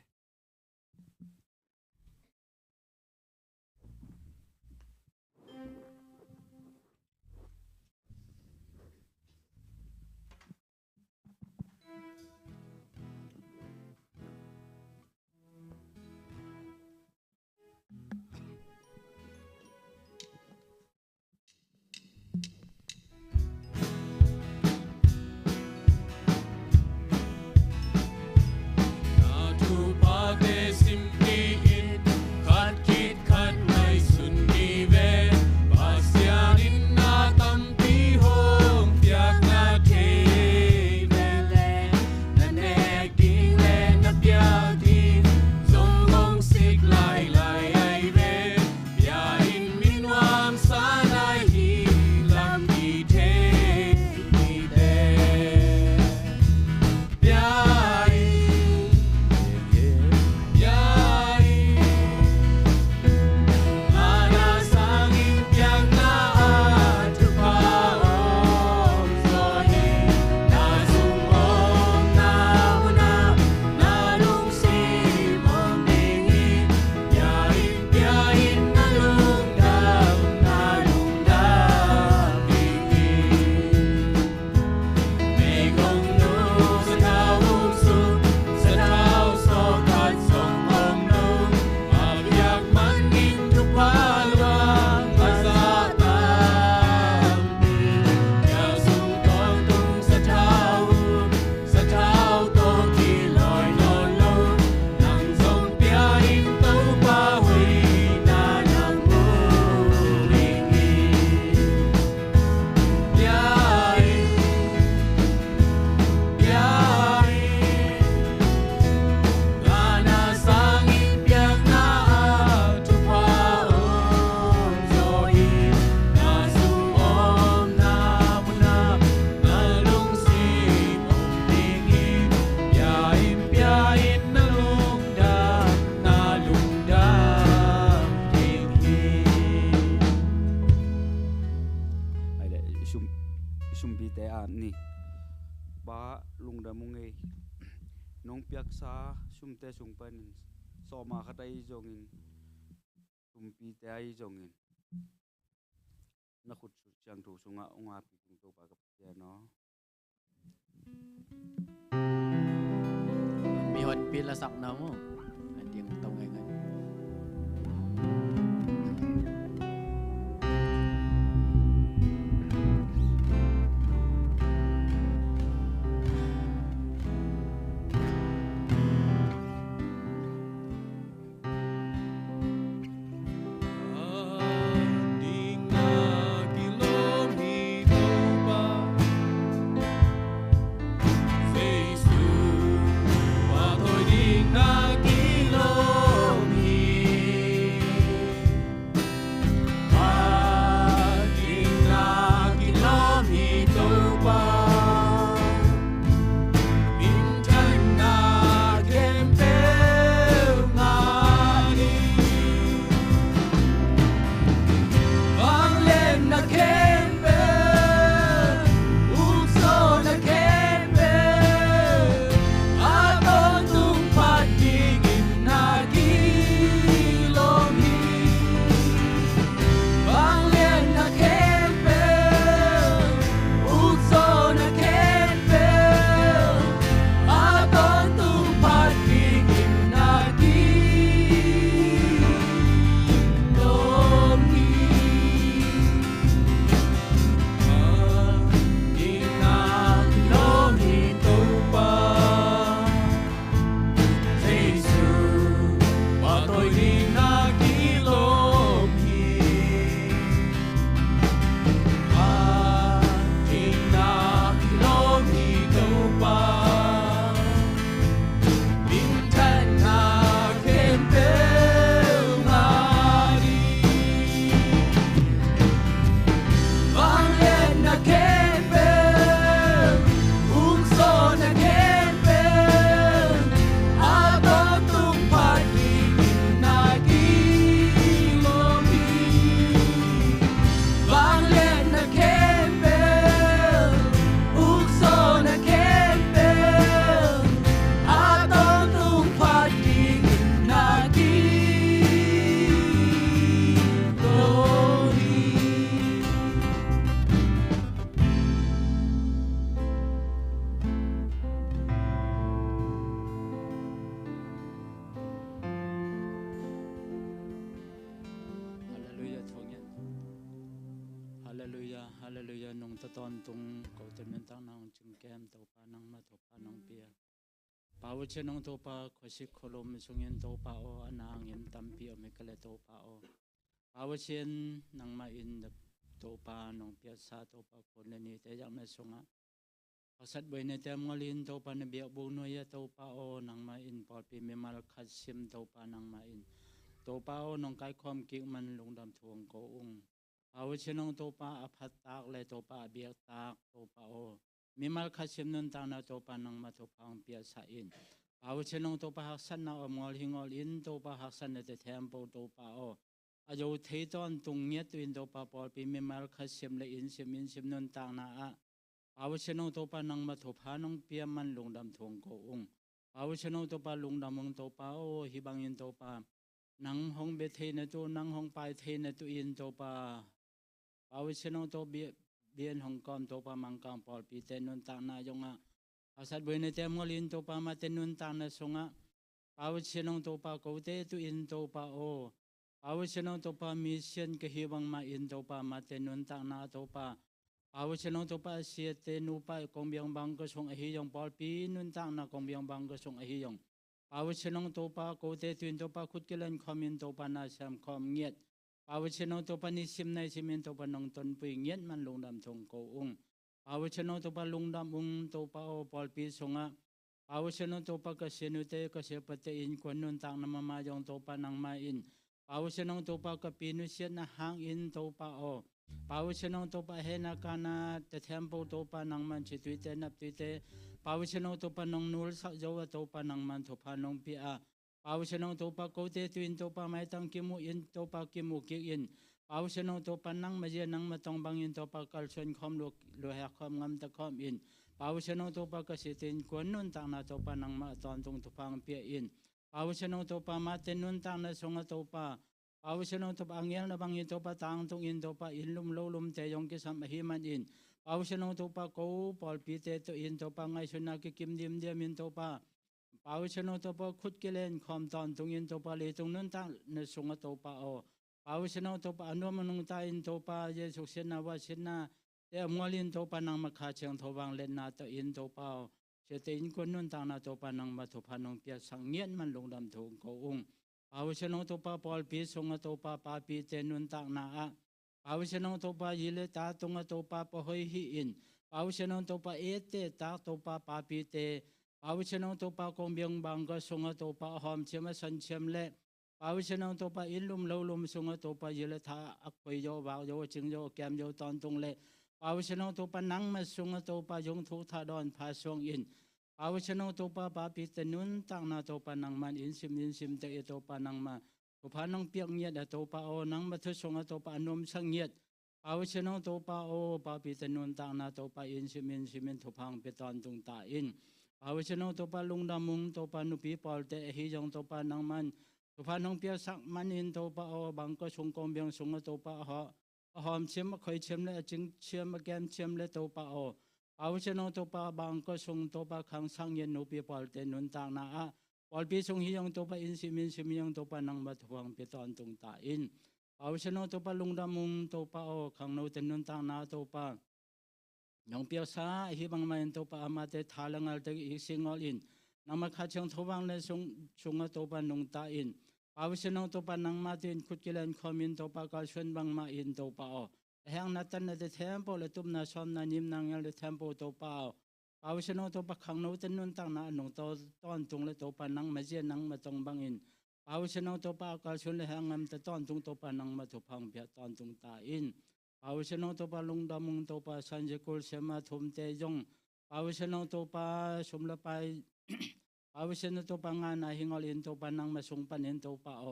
Speaker 10: sumbi te an ni ba lungda mungai nong piak sa sumte sungpan so ma khatai jongin sumpi te ai jongin na khut su chang thu sunga unga pi tung to ba ka pya no
Speaker 2: mi hon pi la sak na mo ding tong ngai ngai
Speaker 3: Nagi
Speaker 2: ฮาเลลูยานงตะตอนตุงเขาเต็มเป็นตั้งนางจึงแก้มตัวปานังมาตัวปานังเปียปาวเชนงตัวปาขชิโคลมสงเงินตัวปาโออนางยิมตัมปีอเมกเลตัวปาโอปาวเชนนางมาอินตัวปานงเปียสาตัวปาคนเลนีแต่ยังไม่สงะเขาสัตว์ใบในเต็มงลินตัวปานเบียบุนวยตัวปาโอนางมาอินปอดปีเมมาลคัดซิมตัวปานางมาอินตัวปาโอนงไก่ความกิ่งมันลงดำทวงโกอุงปาวเชนงตัวปาอภัตตากเลยตัวปาเบียตากตัวปาโอมีมาลคัดซิมนุนตานาตัวปานางมาตัวพังเปียสาอินปาวเชนงตัวปาหักสันนาอมอลหิงอลอินตัวปาหักสันในเทมโปตัวปาโออายุเทตอนตุงเงียตัวอินตัวปาปอลปีมีมาลคัดซิมเลยอินซิมนุนตานาอะปาวเชนงตัวปานางมาตัวพานงเปียมันลงดำทวงโกอุงปาวเชนงตัวปาลงดำมงตัวปาโอฮิบังอินตัวปานังห้องเบเทนตัวนังห้องไปเทนตัวอินตัวปาปาวเชนงตัวเบียนห้องกอมตัวปามังกังปอลปีเตนุนตานายงะอาศัยบุญในเต็มงลินตัวปามาเตนุนตานาสงะปาวเชนงตัวปาโกเตตัวอินตัวปาโอปาวเชนงตัวปามิเชียนกะฮิบังมาอินตัวปามาเตนุนตานาตัวปาปาวเชนงตัวปาเสียเตนูปากงเบียงบังก็สงอหิยงปอลปีนุนตานากงเบียงบังก็สงอหิยงปาวเชนงตัวปาโกเตตัวอินตัวปาขุดกิลันคอมินตัวปานาแซมคอมเงียดปาวเชนงตัวปานิสิมในสิมินตัวปานงตนปุยเงียดมันลงดำทงโกอุงปาวเชนงตัวปาลงดำอุงตัวปาโอปอลปีสงะปาวเชนงตัวปากเสนุเตกเสปเตอินควนนุนตางนามามายงตัวปานังมาอินปาวเชนงตัวปากปีนุเชียนหางอินตัวปาโอปาวเชนงตัวปาเฮนักานาเตเทมโปตัวปานังมันชิตุเตนับตุเตปาวเชนงตัวปานงนูลสักเจ้าตัวปานังมันตัวปานงปีอาปาวเชนงตัวปาโกเตตุอินตัวปาไม่ตั้งกิมุอินตัวปากิมุกิอินปาวเชนงตัวปานังมาเจนังมาตองบังอินตัวปากัลชนคอมลูแหกคอมงำตะคอมอินปาวเชนงตัวปากสิตินกวนนุนตางนาตัวปานังมาตอนตรงตัวพังเปียอินปาวเชนงตัวปามาเตนุนตางนาสงตัวปาปาวเชนงตัวปาเงียนบังอินตัวปาตางตรงอินตัวปาอินลุมโลลุมเตยงกิสัมหิมันอินปาวเชนงตัวปาโกปอลปีเตตัวอินตัวปาไงชนากิกิมดิมเดียมินตัวปาปาวเชนงตัวปาขุดกิเลนคอมตอนตรงอินตัวปาเลตรงนุนตางนาสงตัวปาโอปาวเชนงตัวปาอนุมนุงตาอินตัวปาเยสุเชนาวาเชนาแต่มอลินตัวปานังมาขาเชียงทวังเล่นนาตัวอินตัวปาเชตอินคนนุนตางนาตัวปานังมาทุพานงเปียสังเงียนมันลงดำทงโกอุงปาวเชนงตัวปาปอลปีสงตัวปาปาปีเตนุนตางนาอะปาวเชนงตัวปายิเลตาตงตัวปาปะหอยหิอินปาวเชนงตัวปาเอเตตาตัวปาปาปีเตปาวเชนงตัวปากงเบียงบังก็สงตัวปาหอมเชมสันเชมเล่ปาวเชนงตัวปาอินลุมโลลุมสงตัวปายิเลตาอักไปโยบาวโยจิงโยแกมโยตอนตรงเล่ปาวเชนงตัวปานังมาสงตัวปายงทุกทาดอนพาสงอินปาวเชนงตัวปาปาปีเตนุนตางนาตัวปานังมันอินซิมเตอตัวปานังมาตัวพานังเปียกเงียดตัวปาโอนังมาทุสงตัวปานมสังเงียดปาวเชนงตัวปาโอปาปีเตนุนตางนาตัวปาอินซิมินทุพังเปตอนตรงตาอินปาวเชนงตัวปาลุงดามุงตัวปานุปีปอลเตหิจงตัวปานังมันตัวพานังเปียสักมันอินตัวปาโอบังก็ชงกงเบียงสงตัวปาหอมเชื่อมคอยเชื่อมเลยจึงเชื่อมแกมเชื่อมเลยตัวปาโอปาวเชนงตัวปาบางก็ส่งตัวปาขังสังเย็นนุปีปอลเตนุนตางนาอะปอลปีส่งหิยงตัวปาอินซิมิยงตัวปานังบัดหวงเปตอนตรงตาอินปาวเชนงตัวปาลุงดามุงตัวปาโอขังโนเตนุนตางนาตัวปายองเปียสาหิบังมาอินตัวปาอามาเตทาลังอัลเตอีสิงอลอินนำมาขัดเชิงทวังเลยส่งตัวปานงตาอินปาวเชนงตัวปานังมาตินขุดกิเลนคอมินตัวปากาชวนบังมาอินตัวปาโอแห่งนัตันในเทมโปเลตุมนาชอมนานิมนางยัลเทมโปตัวปาปาวเชนงตัวปะขังโนเตนุนตังนาหนงตัวต้อนตุงเลตัวปานังมาเจนังมาตรงบังอินปาวเชนงตัวปากาชวนเลแห่งงามแต่ต้อนตุงตัวปานังมาทุพังเปียต้อนตุงตาอินปาวเชนงตัวปาลุงดามุงตัวปาสันเจกุลเสมาทุมเตยงปาวเชนงตัวปาสมละไปปาวเชนงตัวปางานาหิงอลินตัวปานังมาสงปันอินตัวปาโอ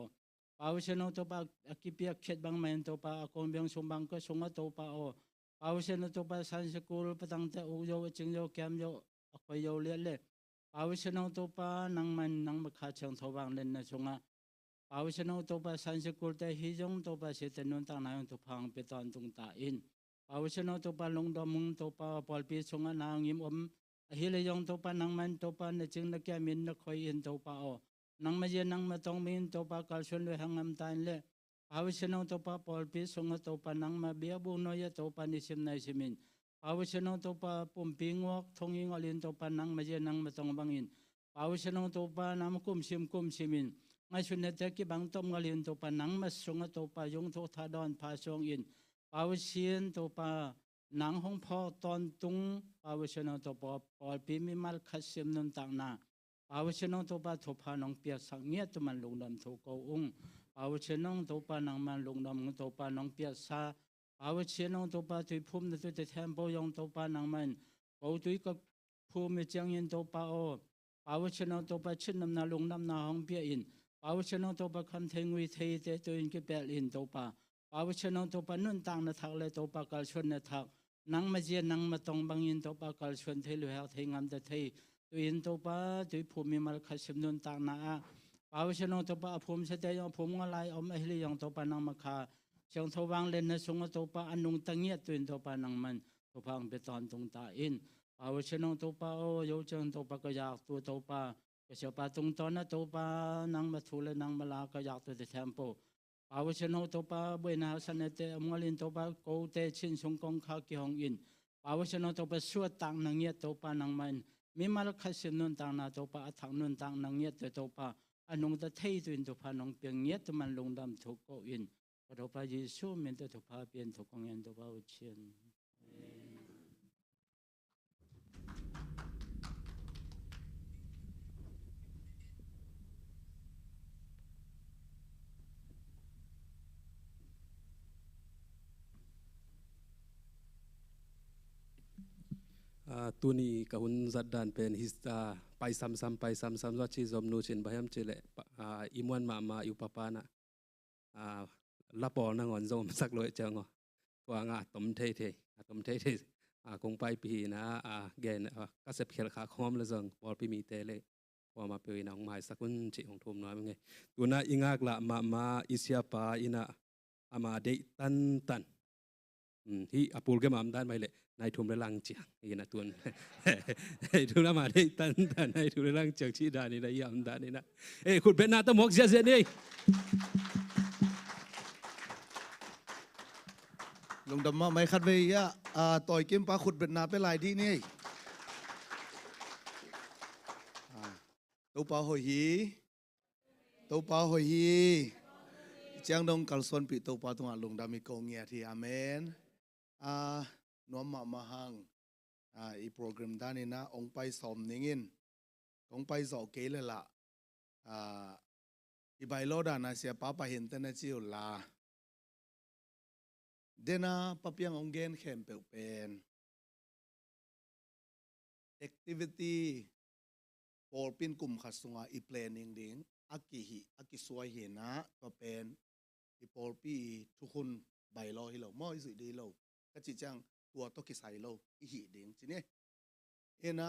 Speaker 2: ปาวเชนงตัวปาคิเปียเขตบังมาอินตัวปาคงเบียงสมบังก็สงตัวปาโอปาวเชนตัวปาสันเจกุลปตังเตอุโยจิงโยแกมโยอักโยเลียเลปาวเชนตัวปานังมันนังมาขาเชิงทวังเล่นนะสงะปาวเชนตัวปาสันเจกุลแต่หิจงตัวปาเสตนุนตังนายตัวพังเปตอนตุงตาอินปาวเชนตัวปาลงดอมุงตัวปาปอลปีสงะนางยิมฮิเลยองตัวปานังมันตัวปาเนจึงนักแกมินนักคอยอินตัวปาโอนังมาเจนังมาตองมินตัวปากัลชนเลยหังงามตายเลย
Speaker 7: Pawisanong topa polpi sunga topa nang mabiabu noya topa nisim na isimin. Pawisanong topa pumpingwak thonging alin topa nang maja nang matong bangin. Pawisanong topa nam kumsimin. Ngay sunete ki bang tom ngalin topa nang mas sunga topa yung to thadon pasong in. Pawisin topa nang hong po ton tung pawisanong topa polpi mimal kasim nun tang na. Pawisanong topa topa nong piak sangnya tuman lungnam toko ung. Pawisanong topa nang man lungnam topa nong piak sa. Pawisanong topa tui pum na tui te tempo yung topa nang man. Pau tui ka pum mi jiang yin topa o. Pawisanong topa chinam na lungnam na hong piak in. Pawisanong topa kan tengwi tei te tuin ki bel in topa. Pawisanong topa nun tang na thak le topa kal chun na thak. Nang majia nang matong bangin topa kal chun te lu hak te ngam te te. Tuin topa tui pum mi mal kasim nun tang na a. Pawisanong topa pum se te yung pum ngalai om ahli yung topa nang makha. Siang tawang len na sunga topa anung tangiat tuin topa nang man. Topa ang beton tung ta in. Pawisanong topa o yo chang topa kayak tu topa. Kasi patung tona topa nang matula nang malaka yak to the tempo. Pawisanong topa buena sanete amungalin topa ko te chin sung kong kaki hong in. Pawisanong topa suat tang nang yet topa nang man. Mimal kasim nun tang na topa atang nun tang nang yet topa. Anong ta tei tuin topa nong piang yet man lungdam toko in. Topa Yesu minta topa pian tokong yan topa uchin.
Speaker 5: tu ni ka hun zat dan pen his pai sam za chi zom nu chin bayam chile imuan ma yu papa na la pol na ngon zom sak loi chang ngo kwa nga tom the kong pai pi na gen ka sep khel kha khom le zong pol pi mi te le kwa ma pe na mai sakun chi hong thum na nge tu na ingak la ma isia pa ina ama de tan hi apul ke mam dan mai le nai thum le lang chiang ina tun tu na ma de tan nai thum le lang chiang chi da ni la yam da ni na khut pe na ta mok sia ni
Speaker 11: lung đầm mà mấy khát về á tỏi kim pa khụt Việt Namไปหลายที่นี่tàu pa hồi hí chiang đông kal son pi tàu pa tung lung đầm mi câu nghe thì amen nom ma hang i program da ni na ong pai som ningin ong pai zo ke le la i bai lo da na sia pa hin ta na chiu la Dena papiang onggen kempe pen activity for pin kum khasunga i planning ding aki suai hi na to pen i por pi thukun bai lo hi lo mo i di lo ka chi chang tua to ki sai lo i hi ding chi ne ena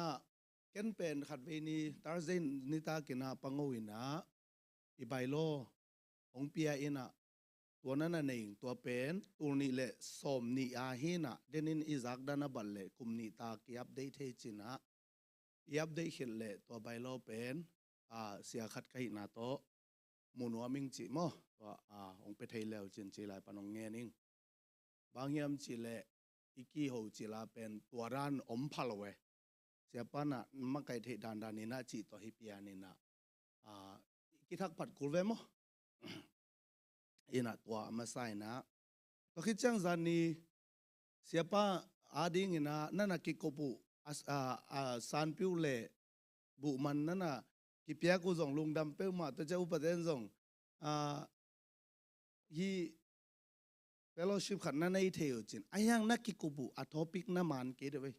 Speaker 11: ken pen khat ve ni tarzen ni ta kina pangowina i bai lo ong pia enaตัวนั้นน่ะเองตัวเป็นตัวนี้แหละสมนี่อาหินะเดนินอิจักดานาบัลเล่คุมนี่ตากีอัปเดตให้จินะอัปเดตเห็นแหละตัวใบโลเป็นเสียขัดกันนาโตมุนวามิงจิโมตัวองไปไทยแล้วจินจิลายปนองเงี้ยนิงบางยามจิแหละอีกี้หูจิลาเป็นตัวร้านอมพาลเวเสียปานะมักไก่เทดานนี่นะจิตัวฮิปียนี่นะกิทักปัดกุลเวโมina tua masai na to khichang zani siapa ading ina nana kikopu san piu le bu man nana kipia ku zong lungdam pe ma to ja upaden zong hi fellowship khan na nei theu chin ayang na kikopu a topic na man ke de we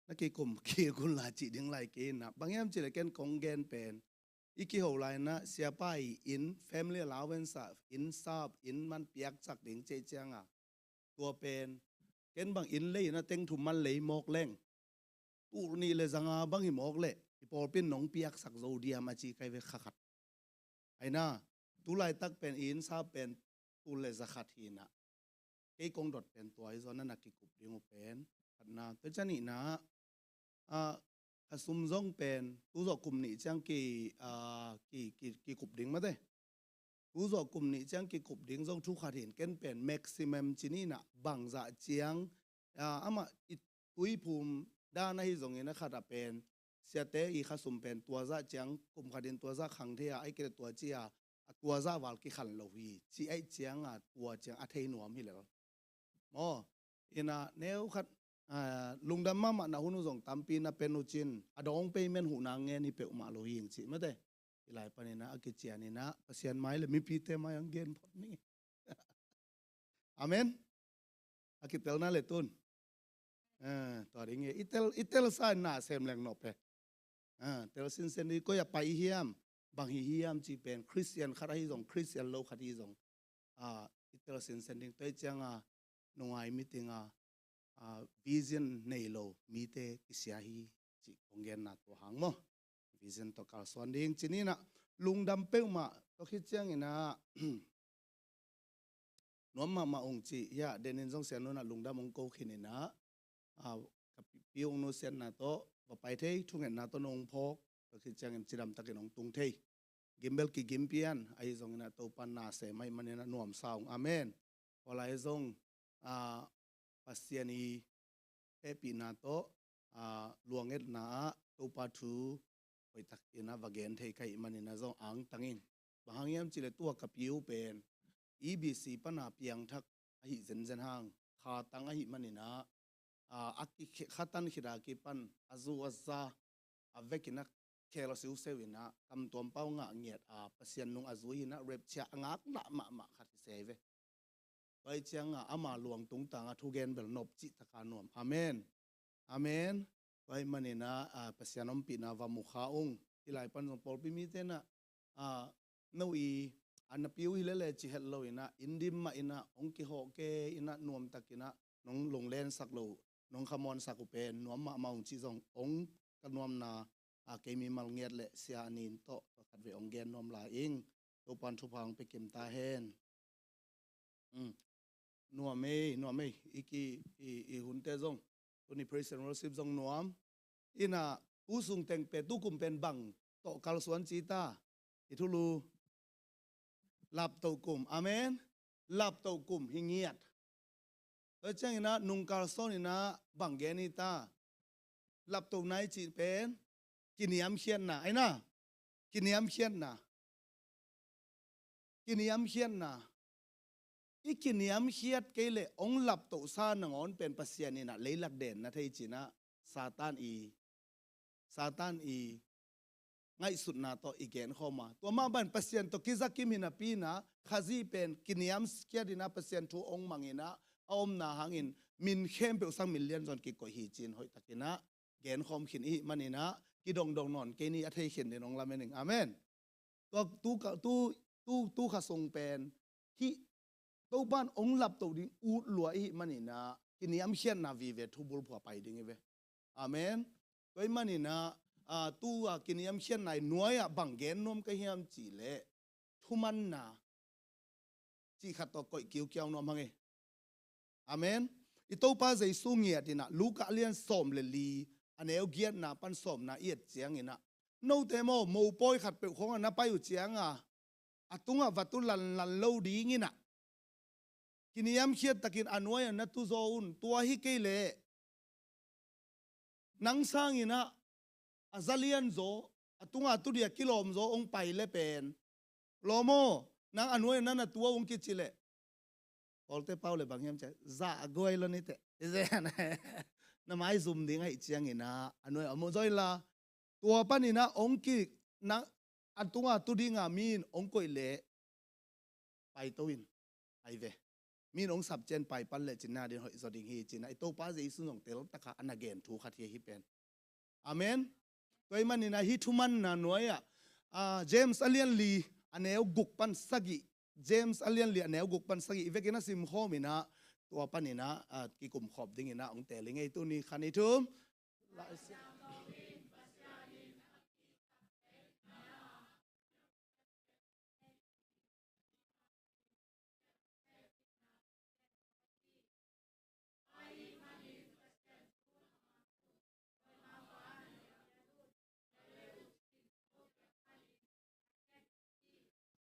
Speaker 11: na kikum ke kun la chi ding lai ke na bangyam chi le ken kong gen pen iki ho lai na siapa in family allowance in sub in man piak chak ding che changa tua pen ken bang in le na teng thu man le mok leng tu ni le zanga bang hi mok le i por pin nong piak sak zo dia ma chi kai ve khat ai na tu lai tak pen in sa pen tu le zakhat hi na ke kong dot pen toy zo na na ki kup ding pen na te chani na sum zong pen tu zo kum ni chang ki kup ding ma de กูจอกลุ่มนี้จังกิกบดิ้งจงทุกขัดเห็นกันเป็น maximum จีนี่นะบังจะเจียงอามาตุยภูมิด้านในตรงนี้นะครับเป็นเสียเตอีข้าสมเป็นตัวจะเจียงกลุ่มขัดเห็นตัวจะขังเทียไอ้เกลตัวเจียตัวจะวาลกิขันโลวีจีไอ้เจียงตัวเจียงอัฐิหนวมฮิเลวอ๋ออินะเนื้อขัดลุงดำมามาหน้าหุ่นส่งตามปีน่ะเป็นอุจินอดองไปเมนหูนางเงี้ยนี่เปะมาโลหิงสิไม่ได้หลายปานนะอากิเจียนี่นะเสียนไม้เลยมีปีเตมายังเกณฑ์พอนี่อาเมนอากิเตลน่าเลยตุนต่อได้เงี้ยอิเตลซาหน้าเซมแรงนบเลยเตลสินเซนนี่ก็อย่าไปเฮียมบางเฮียมจีเป็นคริสเตียนขัดที่ส่งคริสเตียนโลขัดที่ส่งอิเตลสินเซนนี่ตัวจังนงไอมิติงvision ในโลมีเตกิเสียฮีจิองเกนนาตัวหางมั้ง vision ตัวการสอนดิ้งจีนี่นะลุงดำเป้งมาตัวคิดจังอินะน้อมมาองจียาเดนินจงเสียนนู้นลุงดำองโกขินนะกับปีองโนเสียนนาโตว่าไปเททุ่งเงินนาโตนองพกตัวคิดจังจีดำตะกินองตุงเทกิมเบลกิกิมเปียนไอจงนาโตปันนาเสไม่มันนะนวมสาวอาเมนวลาไอจงpasien epinato luanget na upatu poitak ina vagen thei kai manina zo ang tangin bahangiam chile tua kapiu pen EBC pana piang thak ahi zen hang kha tang ahi manina akki khatan khira ki pan azu azza avekina khelo siu sewina kam tom pau nga ngiat pasien nung azu hina rep cha ngak na ma khat seveไปเชียงอามาหลวงตุงต่างทุเกนเบลนบจิตการนวมอาเมนอาเมนไปมันนี่นะปัสยานอมปีนาวามุขาองที่หลายปันสมปอลพิมิเตนะนู่อีอันนปิวฮิเลเลจิเฮลโลอินะอินดิมมาอินะองกิโฮเกอินะนวมตะกินะน้องลงเล่นสักโลน้องขมอนสักอุเปนนวมมาองจิจงองกันนวมนาเกมีมัลเงียดเลเสียนินโตขัดเวองเกนนวมลาอิงตัวปันทุพังไปเก็มตาเฮนนัวเมย์อีกีอีหุ่นเตจงตัวนี้ praise and worship จงนัวมอินะผู้สูงแต่งเป็ดตุกุมเป็นบังโตกัลสวนจีตาอิทุลูหลับโตกุมอาเมนหลับโตกุมหิงเงียดแล้วจังอินะนุงกัลสวนอินะบังเกนิตาหลับโตไหนจีเป็นกินยำเขียนนะไอ้นะกินยำเขียนนะกินยำเขียนนะอีกินยามเขียดเกลองหลับตัวซาหนังอ่อนเป็นปัสยานี่นะเลยหลักเด่นนะที่จีนะซาตานอีง่ายสุดนะต่ออีกแกนเข้ามาตัวมาบันปัสยานตัวกิจักกิมินาปีนะข้าจีเป็นกินยามเขียดนะปัสยานทูองมังอินะอมนาหังอินมินเข้มเปลสังมิลเลียนจนกิโกฮีจีนหอยตะกินะแกนคอมขินอีมันนี่นะกิดงนอนเกนี่อัฐิเขียนในน้องละเมนึงอาเมนตัวตู้ข้าทรงเป็นที่ตัวบ้านองหลับตัวดิ้งอูดหลวยมันนี่นะกินยามเขียนนาวีเวทุบุลผัวไปดิ้งเวอาเมนตัวมันนี่นะตัวกินยามเขียนนายนัวบังเกนนมก็เฮียมจีเล่ทุมันนะจีขัดตัวก่อยกิ้วเกี่ยวนมหังเออาเมนอีตัวป้าใจสู้เงียดินะลูกเลี้ยนสมเลลีอันเอวเกียนนะปันสมนะเอียดเจียงอินะโน้ตเตโมโมปอยขัดเปลของอันนั้นไปอยู่เจียงตุงวัตุลันโลดีงี้นะกินยามเขียดตะกินอันวยนัตุโซอุนตัวฮิเกเลนังสร้างอินะอาซาเลียนโซตุงตุเดียกิโลมโซองไปเลเป็นโลโมนังอันวยนั่นตัวองกิจิเลพอลเตเป้าเลยบางยามใจจะกวยลนี่เตเจนะน้ำไม้ซุ่มดิ้งให้เจียงอินะอันวยอโมจอยละตัวปันอินะองกินังอันตุงตุดิ้งมีนองกวยเลไปตัวอินไปเวมีน้องสับเจนไปปันเลจินนาเดินหอยสอดิงฮีจินไอโตป้าเจสุนองเตลตะคะอันนาเกนทูขัดเฮียฮิเป็นอาเมนตัวมันนี่นะฮิทุมันนะหน่วยเจมส์อเลียนลีอันเอวกุกปันสกิเจมส์อเลียนลีอันเอวกุกปันสกิอีเวกินะซิมโฮมินะตัวปันนี่นะกิกุมขอบดิ้งนะองเตลิงไอตัวนี้ขันนี้ทุม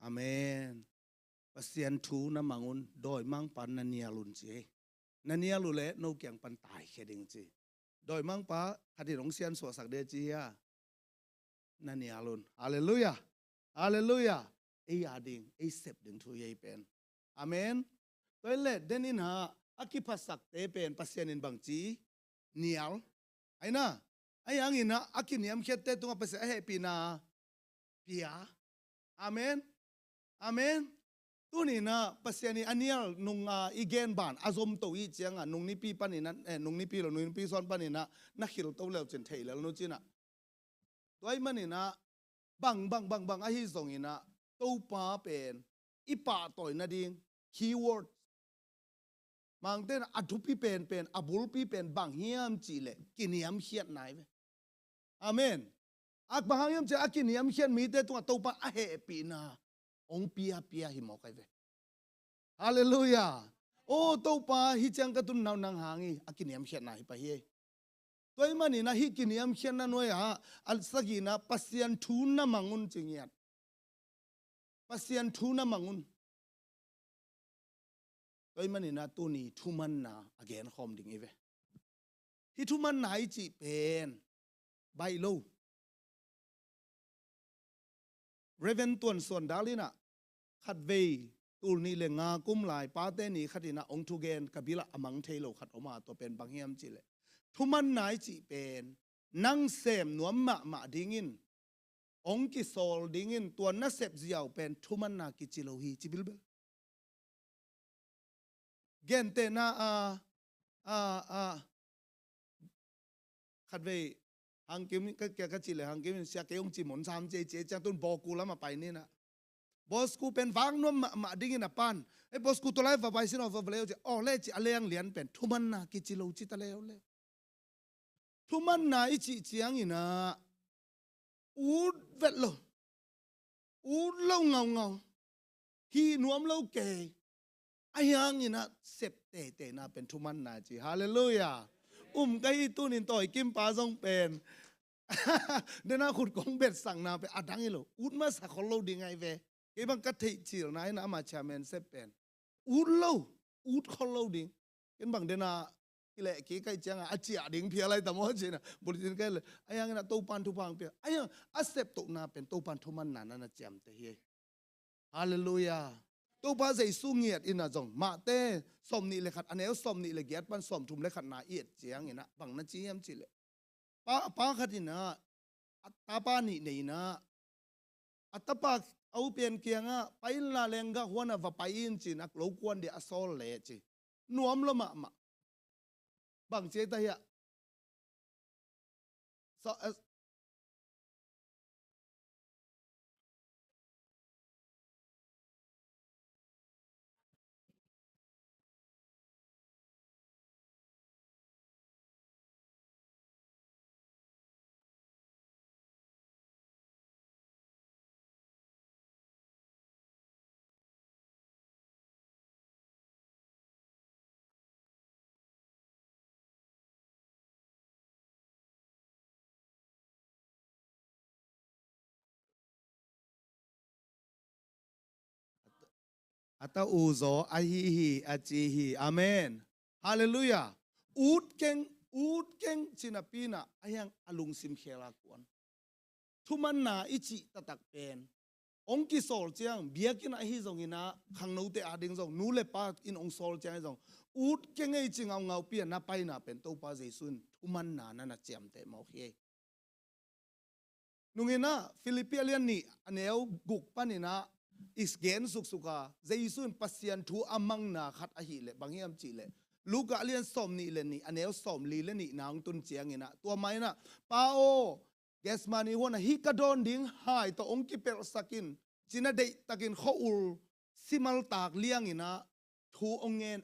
Speaker 11: Amen. ปัสยันทูน้ำมังุนโดยมังปันนันเนียลุนเจนันเนียลุเละโนเกียงปันตายแค่ดิ่งเจโดยมังปะคดีของเซียนสวสักเดจียนันเนียลุนฮาเลลูยาฮาเลลูยาไอ้ยาดิ่งไอ้เสพดิ่งทุยเป็นอาเมนตัวเล็ดเดนินฮะอากิพัสักเตเป็นปัสยันินบังจีเนียลไอ้น่ะไอ้ยังอินะอากิเนียมเข็ดเตตุงปัสยันเฮปีนาพิยาอาเมนอาเมนตัวนี้นะปัสยานีอันนี้นุ่งอีเกนบานอาซมตัวอีเจียงนุ่งนิปีปันนี่นะนุ่งนิปีหรือนุ่งนิปีซ้อนปันนี่นะนักขิลตัวเลี้ยวจนเทยแล้วนู้นจีน่ะตัวไอ้มันนี่นะบังไอ้ที่ส่งนี่นะตัวป้าเป็นอีป้าต่อยนะดิ่งคีย์เวิร์ดบางเต้นอัดุปีเป็นอับุลปีเป็นบางเฮียมจีเล่กินยามเขียนไหนเว้อาเมนอักบางเฮียมจะอักกินยามเขียนมีแต่ตัวป้าเฮปีนาองเปียหิมอกไอเวฮาเลลูยาโอ้ตัวป้าฮิจังกระตุนนาวนังหางีอากินยามเขียนไหนไปเฮตัวมันนี่นะฮิกินยามเขียนนั่นไว้ฮะอัลสกีนะปัสยันทูนนะมังุนจริงยัดปัสยันทูนนะมังุนตัวมันนี่นะตัวนี้ทุมันนะอเกนคอมดิ่งไอเวที่ทุมันไหนจีเป็นใบโลเรเวนตัวนส่วนดาลินะขัดเวตูนี่เลยงากุ้มลายป้าเตนี่ขัดนะองทุเกนกบิละอมังเทโลขัดออกมาตัวเป็นบางเฮียมจิเลทุมันไหนจีเป็นนังเสมหนวมมะดิ้งินองกิโซลดิ้งินตัวนัเสพเจียวเป็นทุมันนากิจิโลฮีจิบิลเบลเกนเตนะขัดเวฮังกิมก็แกก็จิเลยฮังกิมเสียเกยงจิหมอนสามเจจังตุนบอกกูแล้วมาไปนี่นะบอสกูเป็นฟังนวมมาดิ้งนะปันไอ้บอสกูตัวไล่ฟ้าไปสินอฟ้าเลวจะอ๋อเล่จิอะไรยังเหรียญเป็นทุมันนากิจิโลจิตะเลวเลยทุมันนาอิจิเจียงอีนะอูดเวทโลอูดเล่าเงาฮีนวมเล่าเกยไอ้ยังอีนะเสพเตนะเป็นทุมันนาจิฮาเลลูยาไก่ตู้นินต่อยกิมปลาซองเป็นเดี๋ยวน่าขุดกองเบ็ดสั่งนาไปอัดดังอีหลอุดมาสักคนเราดีไงเวเก็บังกัดที่จีรนายนะมาชาเมนเซเป็นอุดเราอุดคนเราดีเก็นบางเดน่ากิเลเกี่ยไก่จังอาเจียดิ่งเพียอะไรแต่มั่วจีนะบริจินไก่เลยไอ้ยังน่ะตู้ปันทุพังเพียไอ้ยังอาเซปตุนาเป็นตู้ปันทุมันนานะจำเตะเฮฮาเลลูยาตัวป้าใจสู้เงียดอินะจงมาเต้สมนี่เลยขัดอันนี้สมนี่เลยเกียรปันสมทุมเลยขัดนาเอียดเจียงอินะบังนั่นจียมจิเลยป้าขัดอินะอัตตาป้านี่นะอัตตาป้าเอาเปลี่ยนเกียงอ่ะไปลาเลงกะหัวน่ะว่าไปอินจีนักโลกวนเดียอโซลเละจีนวมละมาบังเจตายะอัตอูโซอาฮีอาจีฮีอาเมนฮาเลลูยาอูดเก่งชินาปีนะอายังอลุงซิมเคลากวนทุมันนาอิจิตะตักเป็นองกิโซลเจียงเบียกินอาฮีซงอินะขังนูเตอาดิงซงนูเลปาอินองโซลเจียงซงอูดเก่งไอจิงเอาเงาเปียนาไปนาเป็นตัวปาเจซุนทุมันนานั่นเจียมเตมอเคนุงินะฟิลิปปิเลียนนี่อันเอวกุกปันนี่นะอิสเกนสุกเจซุนปัสยันทูอามังนาขัดอาฮีเลบางเฮียมจีเลลูกเลียนสมนี่เลนี่อันเอวสมลีเลนี่นางตุนเจียงนี่นะตัวไม้นะป้าโอเกสมานีหัวนะฮิกาดอนดิ้งหายตัวองกิเปรสกินจินาเดตะกินข้ออุลซิมัลตากเลี้ยงนี่นะทูองเงิน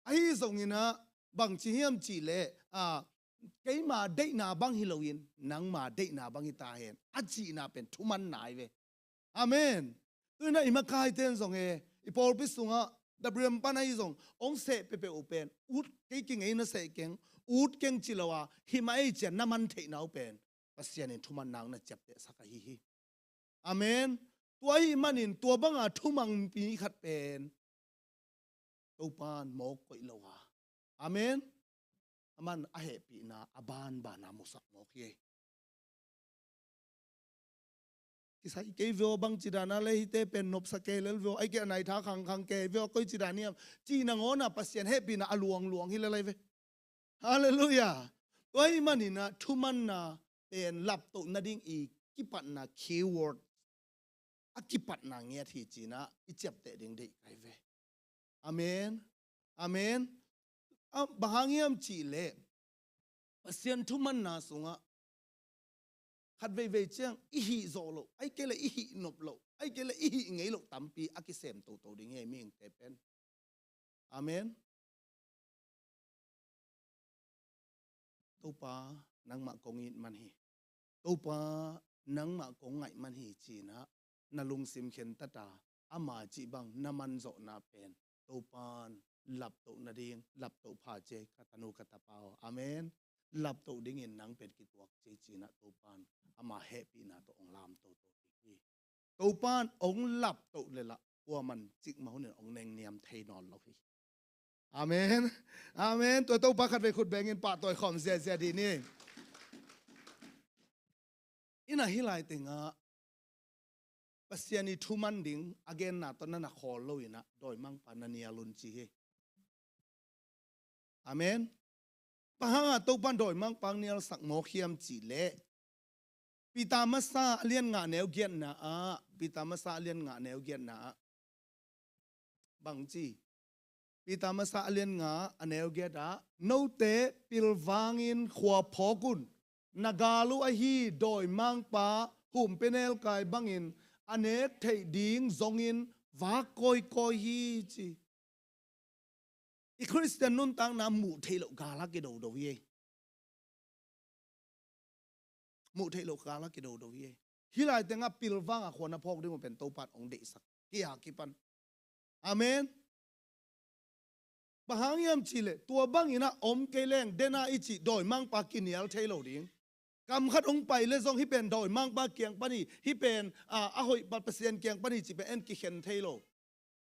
Speaker 11: ไอ้ส่งนี่นะบางจีเฮียมจีเลไกมาเดนาบางฮิโลวินนางมาเดนาบางฮิตาเห็นอาจีนาเป็นทุมันนายเวอาเมนตัวนั้นอิมากายเต้นส่งอีพอลพิสุงะดับเรียมปันไอ้ส่งองเสพเปโอเป็นอุดเก่งไอ้น่ะเสกเก่งอูดเก่งจิลาวะหิมาไอเจนน้ำมันเทน่าเป็นปัสยานินทุมันนางน่ะจับเตะสักฮีอาเมน ตัวไอ้มันอินตัวบังอาทุมังปีขัดเป็นตัวปานหมอกก็อิโลวาอาเมนมันอาเหปีนาอบานบานามุสักหมอกเยที่ใส่เกวิโอบังจิดานาเลยเตเป็นนบสเกลวิโอไอเกไหนท้าขังเกวิโอก็จิดาเนี่ยจีนางอนะปัสเซียนเฮปีนาอลวงฮิเลเลยเวฮาเลลูยาตัวไอ้มันอินะทุมันนาเป็นหลับตุนาดิ้งอีกิปันนาคีย์เวิร์ดอากิปัตนางเงียที่จีน่ะอิเจ็บเตดิ่งเด็กไกเวอาเมนอาเมนบางอย่างจีเล่ปัสยันทุมันนาสุงะขัดเวเจียงอิหิโซโลไอเกลอิหินบโลไอเกลอิหิไงโลตัมปีอากิเซมโตดิ่งเงมิงเตเป็นอาเมนตัวปานังมากงอินมันฮีตัวปานังมากงไงมันฮีจีน่ะนาลุงซิมเข็นตาตาอามาจีบังนามันโจนาเป็นตัวปานหลับตัวนาดิงหลับตัวผาเจกัตนูกัตเปาอาเมนหลับตัวดิ่งเงินนังเป็นกิตวกเจจีนะตัวปานอามาเฮปีนะตัวองลามตัวอีกตัวปานองหลับตัวเลยละว่ามันจิกมาเนี่ยองเนงเนียมเทนอนเราพี่อาเมนอาเมนตัวปาขัดไปขุดแบงเงินป่าตัวขอมเสียดีนี่อินะฮิไลติงะปัสยานิทุมันดิ่งอเกนนาตอนนั้นขอโลยนะโดยมังปานานียลุนจีเฮอาเมนปะฮังตัวปันโดยมังปังเนียลสักโมเขียมจีเล่ปิตามาซาเลียนงาแนวเกียนนะปิตามาซาเลียนงาแนวเกียนนะบังจีปิตามาซาเลียนงาแนวเกียดะโนเตปิลวางินขวาพอกุนนากาลุอฮีโดยมังปาหุ่มเป็นเอลกายบังอินอเนกเทดิ้งซงอินวาคอยฮีจีอีคริสเตียนนุ่นตั้งน้ำมุเทโลกาลกิโดเยมุเทโลกาลกิโดเยฮิไลแต่งะปิลวังอะคนนับพอกด้วยมันเป็นตัวปัดองเดสักกี่หากี่ปันอาเมนบางอย่างจีเลตัวบังอินะอมเกลงเดน่าอิจิโดยมังปากินเยลเทโลดิ้งกำขัดองไปเลซองฮิเป็นโดยมังปาเกียงปานีฮิเป็นหอยปัดเปอร์เซ็นต์เกียงปานีจีเป็นเอ็นกิเคนเทโล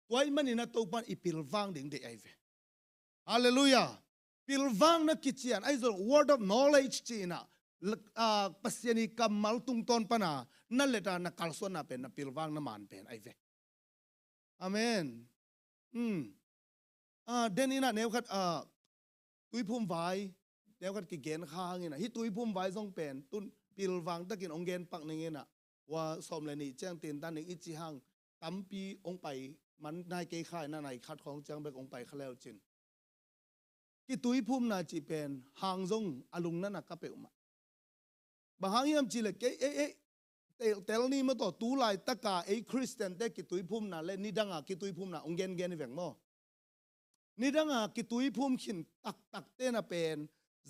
Speaker 11: ตัวมันนี่นะตัวปันอีปิลวังดิ้งเดไอเวฮาเลลูยาปิลวังนักกิจยานไอ้ส่วน word of knowledge จีน่ะปัสยานิกำมัลตุงตอนปนานั่นเลยตานักการส่วนน่ะเป็นนักปิลวังน้ำมันเป็นไอเวอาเมนเดนนี่นะเนวขัดตุยพุ่มไว้เนวขัดกิเกนข้างนี่นะฮิตุยพุ่มไว้ทรงเป็นตุนปิลวังตะกินองเกนปักนี่นะว่าสมเลนี่แจ้งตีนตันหนึ่งอิจิหังตั้มปีองไปมันนายเกยข่ายนั่นไหนขัดของแจ้งไปองไปขแล้วจินกิตุยพุ่มนาจีเป็นหางซงอลุงนั่นนะก็เป็นมาบางอย่างจีเลยเตลนี่มาต่อตูไลตะกาคริสเตียนแต่กิตุยพุ่มนาเล่นนี่ดังกิตุยพุ่มนาองเกนเแฝงมั้งนี่ดังกิตุยพุ่มขินตักเต้นเป็น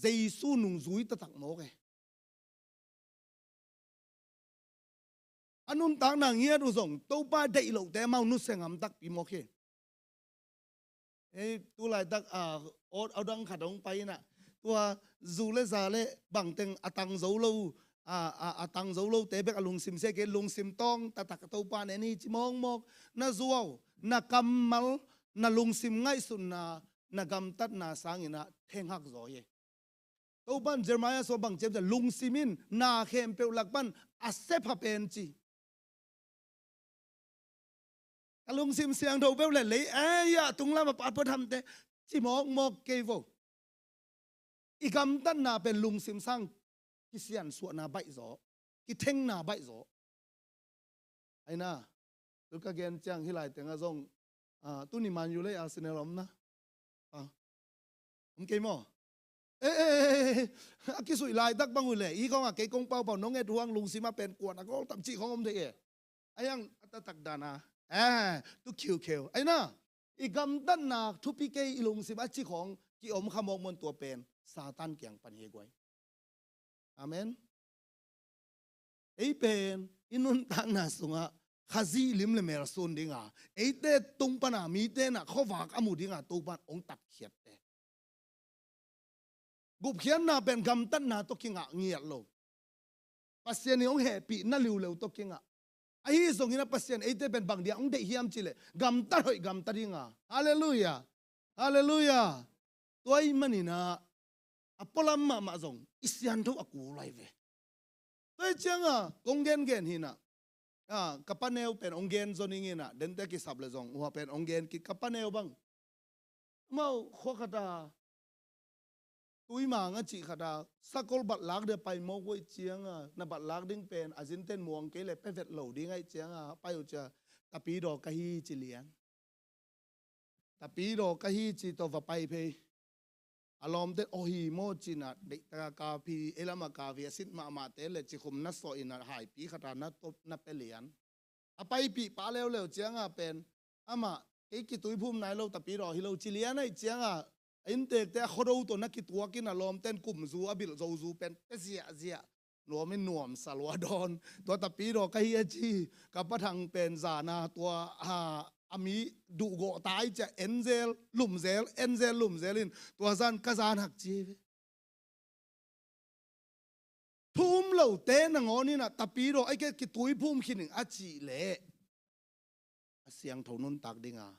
Speaker 11: เจสูนุงซุยตักโมกอันนู้นต่างนางเงียดูส่งตัวป้าได้หลอกแต่มานุษย์เสงามตักปีโมกตูไลตักเอาดังขัดองไปน่ะตัวจูเลซาเลบังเต็งอตังโซโลตังโซโลเตเบกอลุงซิมเซเกลุงซิมตองตักตัวป้าเนี่ยนี่จิมองมอกน่าจัวน่ากำมัลน่าลุงซิมง่ายสุดน่ากำตัดน่าสังอินะเทงหักจอยตัวป้าเจอร์มายาโซบังเจ็บจะลุงซิมินน่าเข้มเปลวหลักป้านอาเซพาเป็นจีลุงซิมเสียงดูเบลเลยยะตุงลามาปัดพอทำแต่จิมอกเกวอีกำตันนาเป็นลุงซิมซังกิเสียนสวนาใบจอกิเทงนาใบจอไอ้น่าลูกกะเกนจังฮิไลแต่งะซงตุนิมันอยู่เลยอาร์เซนอลมนะผมเกมกิสุยไลตักบังอยู่เลยอีเขาเกกงเป่าน้องเอ็ดวงลุงซิมาเป็นกวนก็ตับจีของผมเถอะไอ้ยังตักดานาตุคิวไอ้น่ะอีกำตันนาทุพิเกอีลุงสิบัจิของกิอมขมองมันตัวเป็นซาตันเกียงปันเฮกวยอาเมนไอ้เป็นอินุนตังนาสุงะขจีลิมเลเมรซุนดิงาไอ้เตตุงปนามีเตน่ะข้อฝากอมุดิงาตุปันองตักเขียดเตกุบเขียนน่ะเป็นกำตันนาตกิงะเงียดโลปัสเซนิองเฮปีน่าลิวเลวตกิงะ ai zong ina pasien ai te ben bang dia ong de hiam chile gam tar hoi gam taringa hallelujah hallelujah toy manina apolam ma zong isian tho aku lai ve toy changa konggen gen hina kapaneu pen onggen zoning ina den te ki sable zong wa pen onggen ki kapaneu bang mau kho khata tui mà ngã chỉ khada sakol bat lag de pai mo goi chianga na bat lag ding pen azin ten muang ke le pe vet lo ding ai chianga pai ucha tapi do ka hi chi lian tapi do ka hi chi to va pai pe alom te o hi mo chi na de ta ka pi elama ka vi sit ma te le chi khum na so in hai pi khata na top na pe lian a pai pi pa leo leo chianga pen ama ke ki tui phum nai lo tapi do hi lo chi lian ai chianga in tek te khoro to na ki tua kin alom ten kum zu abil zo zu pen pe zia nuam in nuam salwadon to tapi ro ka hi chi ka pathang pen za na to ami du go tai cha enzel lum zelin to zan ka zan hak chi phum lo te na ngoni na tapi ro ai ke ki tui phum khining a chi le asiang thonun tak dinga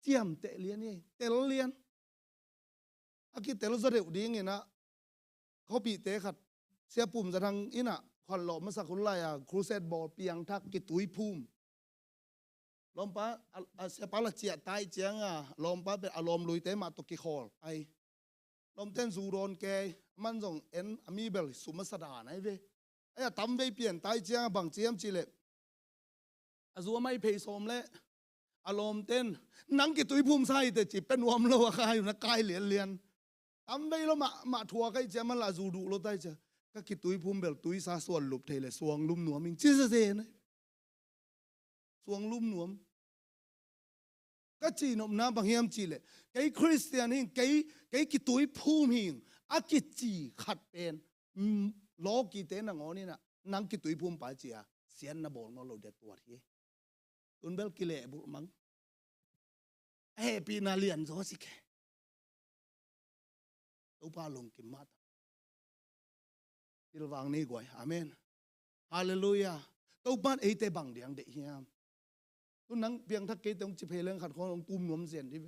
Speaker 11: chiam te lian ni tel lian aki tel zo de ding inaเขาปีเตะขัดเสียปุ่มจะทางอินะขวัญหล่อมาสักคนไรครูเซตบอลเปียงทักกิตุยพุ่มลมป้าเสียป้าละเจียตายเจียงลมป้าเป็นอารมณ์ลุยเตะมาตกิคอลไปลมเต้นซูโรนแกมันส่งเอ็นอามีเบลสุมาสดาไหนเว้ยไอ้ตั้มเว้ยเปลี่ยนตายเจียงบางเจียมจีเล่อาไม่เพย์สมเลยอารมณ์เต้นนังกิตุยพุ่มใส่แต่จีเป็นวอมโลวะใครอยู่นะกายเลียนทำไม่แล้วมาทัวร์ใครเจ้ามันละจูดูรถได้เจ้าก็คิดตุยพุ่มเบลตุยซาส่วนหลุบเทเลสวงลุ่มหนวมิงจีเซนะสวงลุ่มหนวมก็จีนอมน้ำบางเฮียมจีเลยไก่คริสเตียนหิงไก่คิดตุยพุ่มหิงอากิจีขัดเป็นล้อกีเตนงอนี่นะนังคิดตุยพุ่มไปเจียเสียนนะบอกน้องเราเด็ดตัวที่ตุนเบลกิเลบุมังปีนาเลียนโซสิแกตัวปลาลงกิมมาตที่ระวังนี่ก่อยอาเมนฮาเลลูยาตัวบ้านเอเตบังเดียงเดียมตัวนังเปียงทักเกตต้องจิเพลงขัดของตุ้มหนวมเสียนที่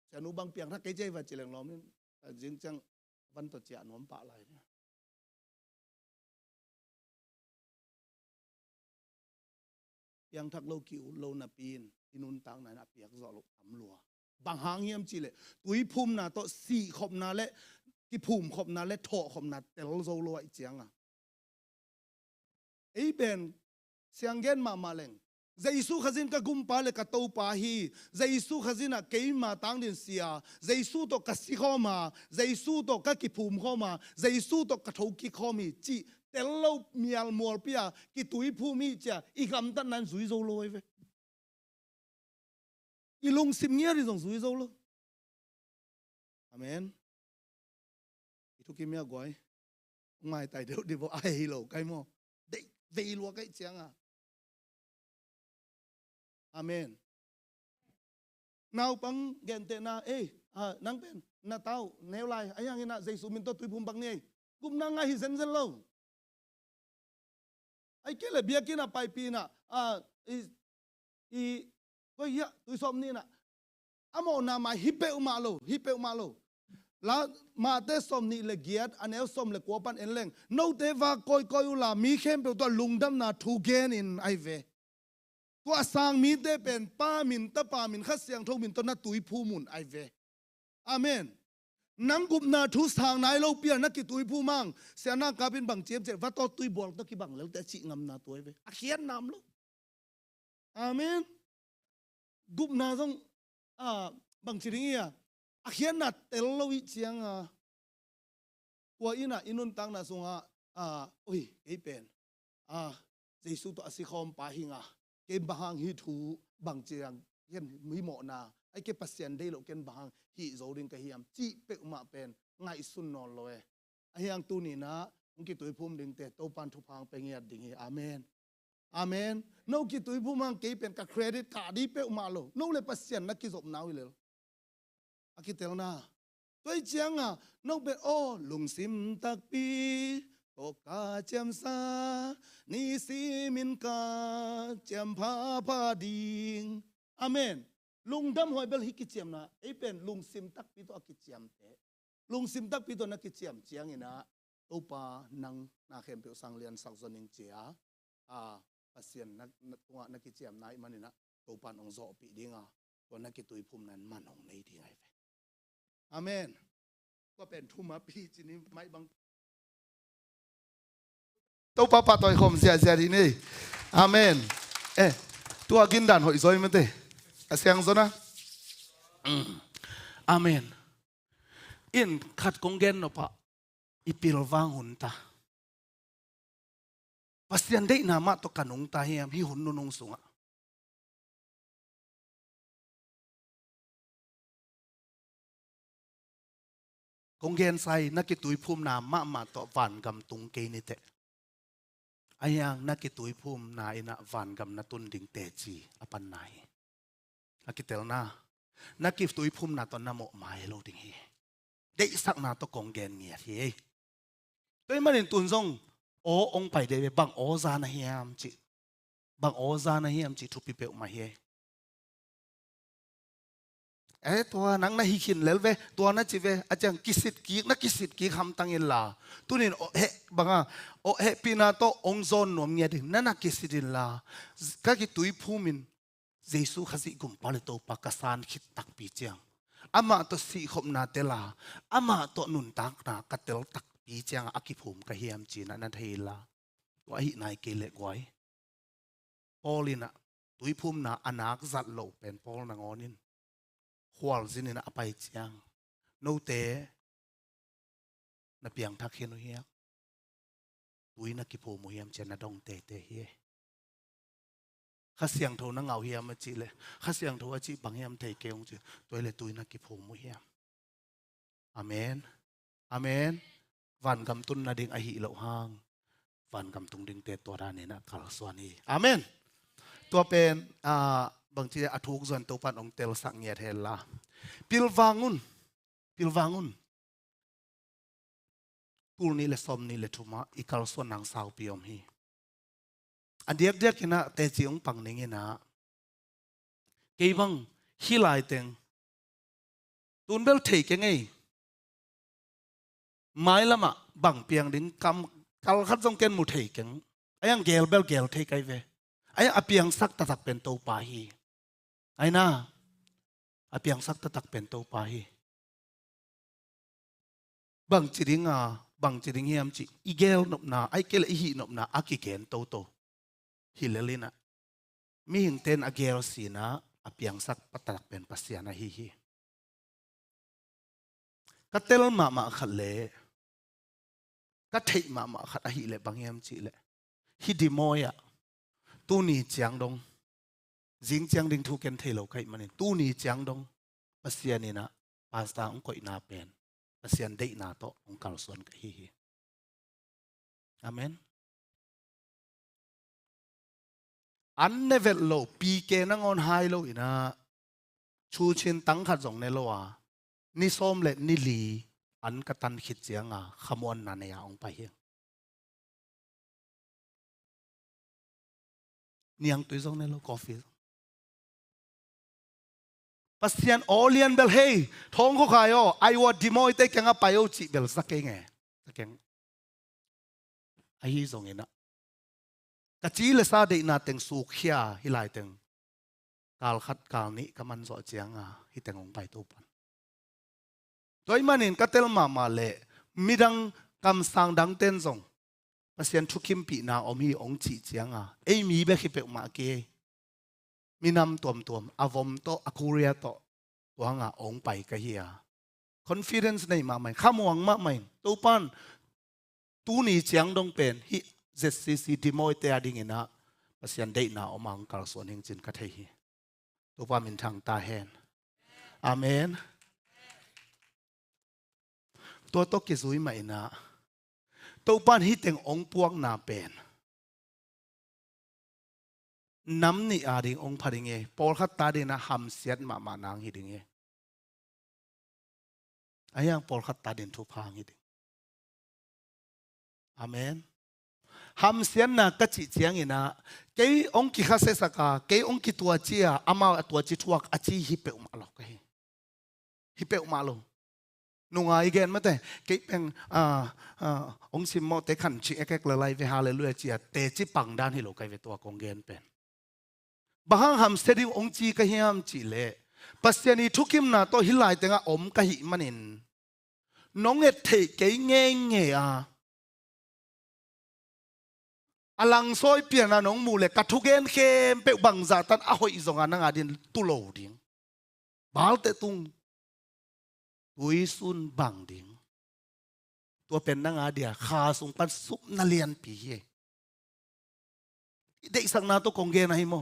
Speaker 11: แต่หนูบางเปียงทักเกตใจว่าจิเลงล้อมนี่แต่จริงจังวันต่อเจ้าหนวมปะอะไรเนี่ยเปียงทักโลกิวโลนาปีนที่นุนตังไหนนะเปียกจอลกทำลัวบางหางเยี่ยมจีเลยตุยพุ่มนาโตสี่ขบนาและที่พุ่มขบนาและโถขบนาแต่เราโซโลไอเจียงไอเป็นเสียงเงินมาเลงใจสู้ขจินก็กุมปาเลกตัวปาฮีใจสู้ขจินอะเกยมาตั้งดินเสียใจสู้ตัวกัสิข้อมาใจสู้ตัวกักิพุ่มข้อมาใจสู้ตัวกระทุกิข้อมีจีแต่เรามีอัลมัวเปียกิตุยพุ่มมีจ้ะอีกคำตั้งนั้นสุยโซโลไอเวอีลงสิบเงี้ยที่ส่งสุยโซโลอาเมนอีทุกิมีอะไรไม่แต่เดี๋ยวเดี๋ยวไอ้โลไก่โม่เด็กเวลัวไก่เจียงอาเมนนาวปังเกนเตนานังเป็นนาเต้าแนวไลไอ้ยังไงนะใจสุมินโตตุยพุ่มบังเนี่ยกุมนางไงฮิเซนเซนโลไอ้เกลเบียกินอะไปปีน่ะก็เยอะตุยสมนี่น่ะอโมนามาฮิเปอุมาโลแล้วมาเตสมนี่เลเกียดอันนี้สมเลกัวปันเอ็นเลงโนเตวาคอยอุลามีเข้มเปตัวลุงดำนาทูเกนินไอเวตัวสร้างมีเตเป็นป้ามินตะป้ามินขัดเสียงทงมินตัวนาตุยผู้มุนไอเวอาเมนนังกุบนาทุสทางนายเราเปียนักกิตุยผู้มั่งเสียนากาเป็นบังเจียมเจ็บว่าตัวตุยบวกตัวกิบังแล้วแต่ชิงำนาตัวเวอาเขียนนำลูกอาเมนกุบนาต้องบางทีนี้อาเขียนนัดเตลโลวิเชียงตัวอินะอินุนตังนาสุงโอ้ยเกี่เป็นเจสุตัวสิคอมปาหิงเก็บบางฮิทูบางเจียงเห็นมีหมอนาไอ้เก็บปัสเซียนได้หรอกเก็บบางฮิโซดิงกะเฮียมจีเปกมาเป็นไงสุนนอนเลยไอ้ยังตัวนี้นะมึงกิตุยพุ่มดึงแต่โตปันทุพังไปเงียดดิ่งอาเมนอาเมนโนกิตุยพุ่มมังเก็บเป็นกับเครดิตการ์ดดีเปกมาโลโนเลยปัสเซียนนักกิจบนาวเลยอากิเตลนาตัวเจียงโนเป็นโอลุงซิมตักปี โตกาเจียมซานี่สีมินกาเจียมพาพาดิงอาเมนลุงดำหอยเบลฮิกิเจียมนะไอเป็นลุงซิมตักปีตัวกิเจียมเตลุงซิมตักปีตัวนักกิเจียมเจียงอินะตัวปานังนาเข้มเปียวสังเลียนสักส่วนหนึ่งเจียปัสเซียนตัวนักกิเจียมนายมันนี่นะตัวปานองโซปีดิงตัวนักกิตุยภูมินั้นมันองในที่ไงอาเมนก็เป็นทุมาปีจีนี้ไม่บางตัวปาปาตัวคมเสียทีนี่อาเมนตัวกินดันหอยซอยมันเตะเสียงซะนะอาเมนอินขัดกงเกนเนาะปะอีพิลวังหุ่นตาปัสยันได้นามาตกันงตาเฮียมฮิหุ่นนุนงสุงะกงเกนไซนักกิตุยภูมินามมาตอวันกำตุงเกนิเตอายังนักกิตุยภูมินาอินะวันกำนัตุนดิงเตจีอปันไนนักกิเตลนานักกิตุยภูมินาตอนนโมมาเฮโลดิงเฮได้สักนาตกงเกนเงียทีตัวมันเป็นตุนซงโอองไปเดวบังโอซานะเฮียมจิบังโอซานะเฮียมจิทุปิเปอมาเฮตัวนังน่าฮิคินเลวเวตัวนั้นจีเวอาจารย์กิสิตกีนักกิสิตกีคำตั้งเอลาตัวนี้บังปีนาโตองโซนนวมเงียดินั่นนักกิสิตินลาก็กิตุยภูมินเยซูขัดกุมปาเลโตปักษานคิดตักปีเจียงอามาตัวสีขบนาเตลาอามาตัวนุนตักนากัตเตลตักปีเจียงอากิภูมิกะเฮียมจีนันเทลาว่าหินายเกเลกไว้พอลินะตุยภูมินาอนาคจัดโลเป็นพอลนางอนินขวาสินนะไปเจียงโนเตนะเปียงทักเฮนุเฮียตุยนักกิภูมิเฮียมเจนะดงเตเฮียข้าเสียงโทนังเอาเฮียมมาจีเลยข้าเสียงโทว่าจีบางเฮียมเทเกงจีตัวเลยตุยนักกิภูมิเฮียมอาเมนอาเมนวันกำตุนนาดิงอหิเหล่าห้างวันกำตุงดิงเตตัวดานี่นะคาร์สวานีอาเมนตัวเป็นบางทีอาทุกส่วนตัวปันองเตลสังเงียเทลาพิลวาnguนปูนี่เลสอมนี่เลทุมาอีคาร์สวนนางสาวพิอมฮีอันเดียกกินะเตจิองปังนิงนะเกี่ยบังฮิไลเตงตุนเบลเทกยังไงไม่ละมะบังเปียงดิ้งกำกัลขัดจงเกนมุเทกังไอ้ยังเกลเบลเกลเทกไอเวไอ้อเปียงสักตะตักเป็นตัวปาฮีไอ้น่าอเปียงสักตะตักเป็นตัวปาฮีบังจิริงบังจิริงเฮียมจิอีเกลนบนาไอ้เกลอีหีนบนาอากิเกนโตฮิเลลินะมีหิงเตนอเกลสีนะอเปียงสักปะตักเป็นปัสยานะฮีก็เตลมาขัดเล่ก็เทมาขัดอหิเลบางเฮียมจิเลฮิดิโมยะตู้นี้เจียงดงจิงเจียงดิงทุกเกนเทโลใครมันนี่ตู้นี้เจียงดงปัสยานี่นะภาษาองค์ก็อินาเป็นปัสยาได้นาโตองค์การส่วนกับฮีอาเมนอันเนเวลโลปีเกนังออนไฮโลอินะชูชินตั้งขัดสงเนโลวะนี่ส้มเล็ดนี่ลีอันกตันขิดเจียงขมวนนันยาองไปเฮียนี่ยังตัวส่งเนโลกาแฟปัสยานโอเลียนเบลเฮท้องเขาขายไอวอดิโมยเตกังไปโอจิเบลสักเองสักเองไอฮีส่งเองนะกะจีเลซาเดนาเต็งสุขยาฮิไลเต็งกาลขัดกาลนี้กำมันสอเจียงฮิเต็งองไปตัวปันโดยมันเห็นกัตเตลมาเล่มีดังกำสังดังเต้นส่งภาษาทุกิมปีนาอมีองจีเจียงเอ้มีเบคิเปอมาเกมีนำตัวอาวมโตอคูเรียโตตัวองไปกะเฮีย confidence ในมาใหม่ข้ามวงมาใหม่ตัวปันตัวนี้เจียงดงเป็นฮิเจสซีดิโมยเตอดิ่งนะภาษาเดน่าอมังกาลส่วนหิงจินกัทเฮีตัวปันเป็นทางตาเห็นอาเมนตัวโตกิซุยไม่นะตัวปันฮิตเต็งองพวกนาเป็นน้ำนี่อาดิงองพัดิงเอปอลขัดตาดินะหำเสียดมานางฮิดิงเอไอ้ยังปอลขัดตาดินทุพางฮิดิง อาเมนหำเสียนนะกัจจิเจียงอินะเกี่ยองค์กิข้าเสสกาเกี่ยองค์กิตัวเจียอามาตัวจิตวักอาจีฮิเปอุมาลอกฮิเปอุมาลงนุ่งอีเกนมาแต่เกี่ยเป็นองค์สิมโมเตขันชิเอกเลไลเวฮาเลลูยาเจียเตจิปังดานฮิโลไกเวตัวกงเกนเป็นบางหำเสดิองค์จีก็เฮียมจีเล่ปัสยานีทุกิมนาโตฮิลายเตงะอมกะหิมันินน้องเอเทเกี่ยเงี้ยเงี้ยอลังซอยเปียนะน้องมูเลกัทุเกนเข้มเปบังซาตันอาหอยจงอานังอาดินตุโลดิงบาลเตตุงตุยซุนบังดิงตัวเป็นนังอาเดียขาสุงปันสุนาเลียนปีเยเด็กสังนาตัวกงเกนะฮิโม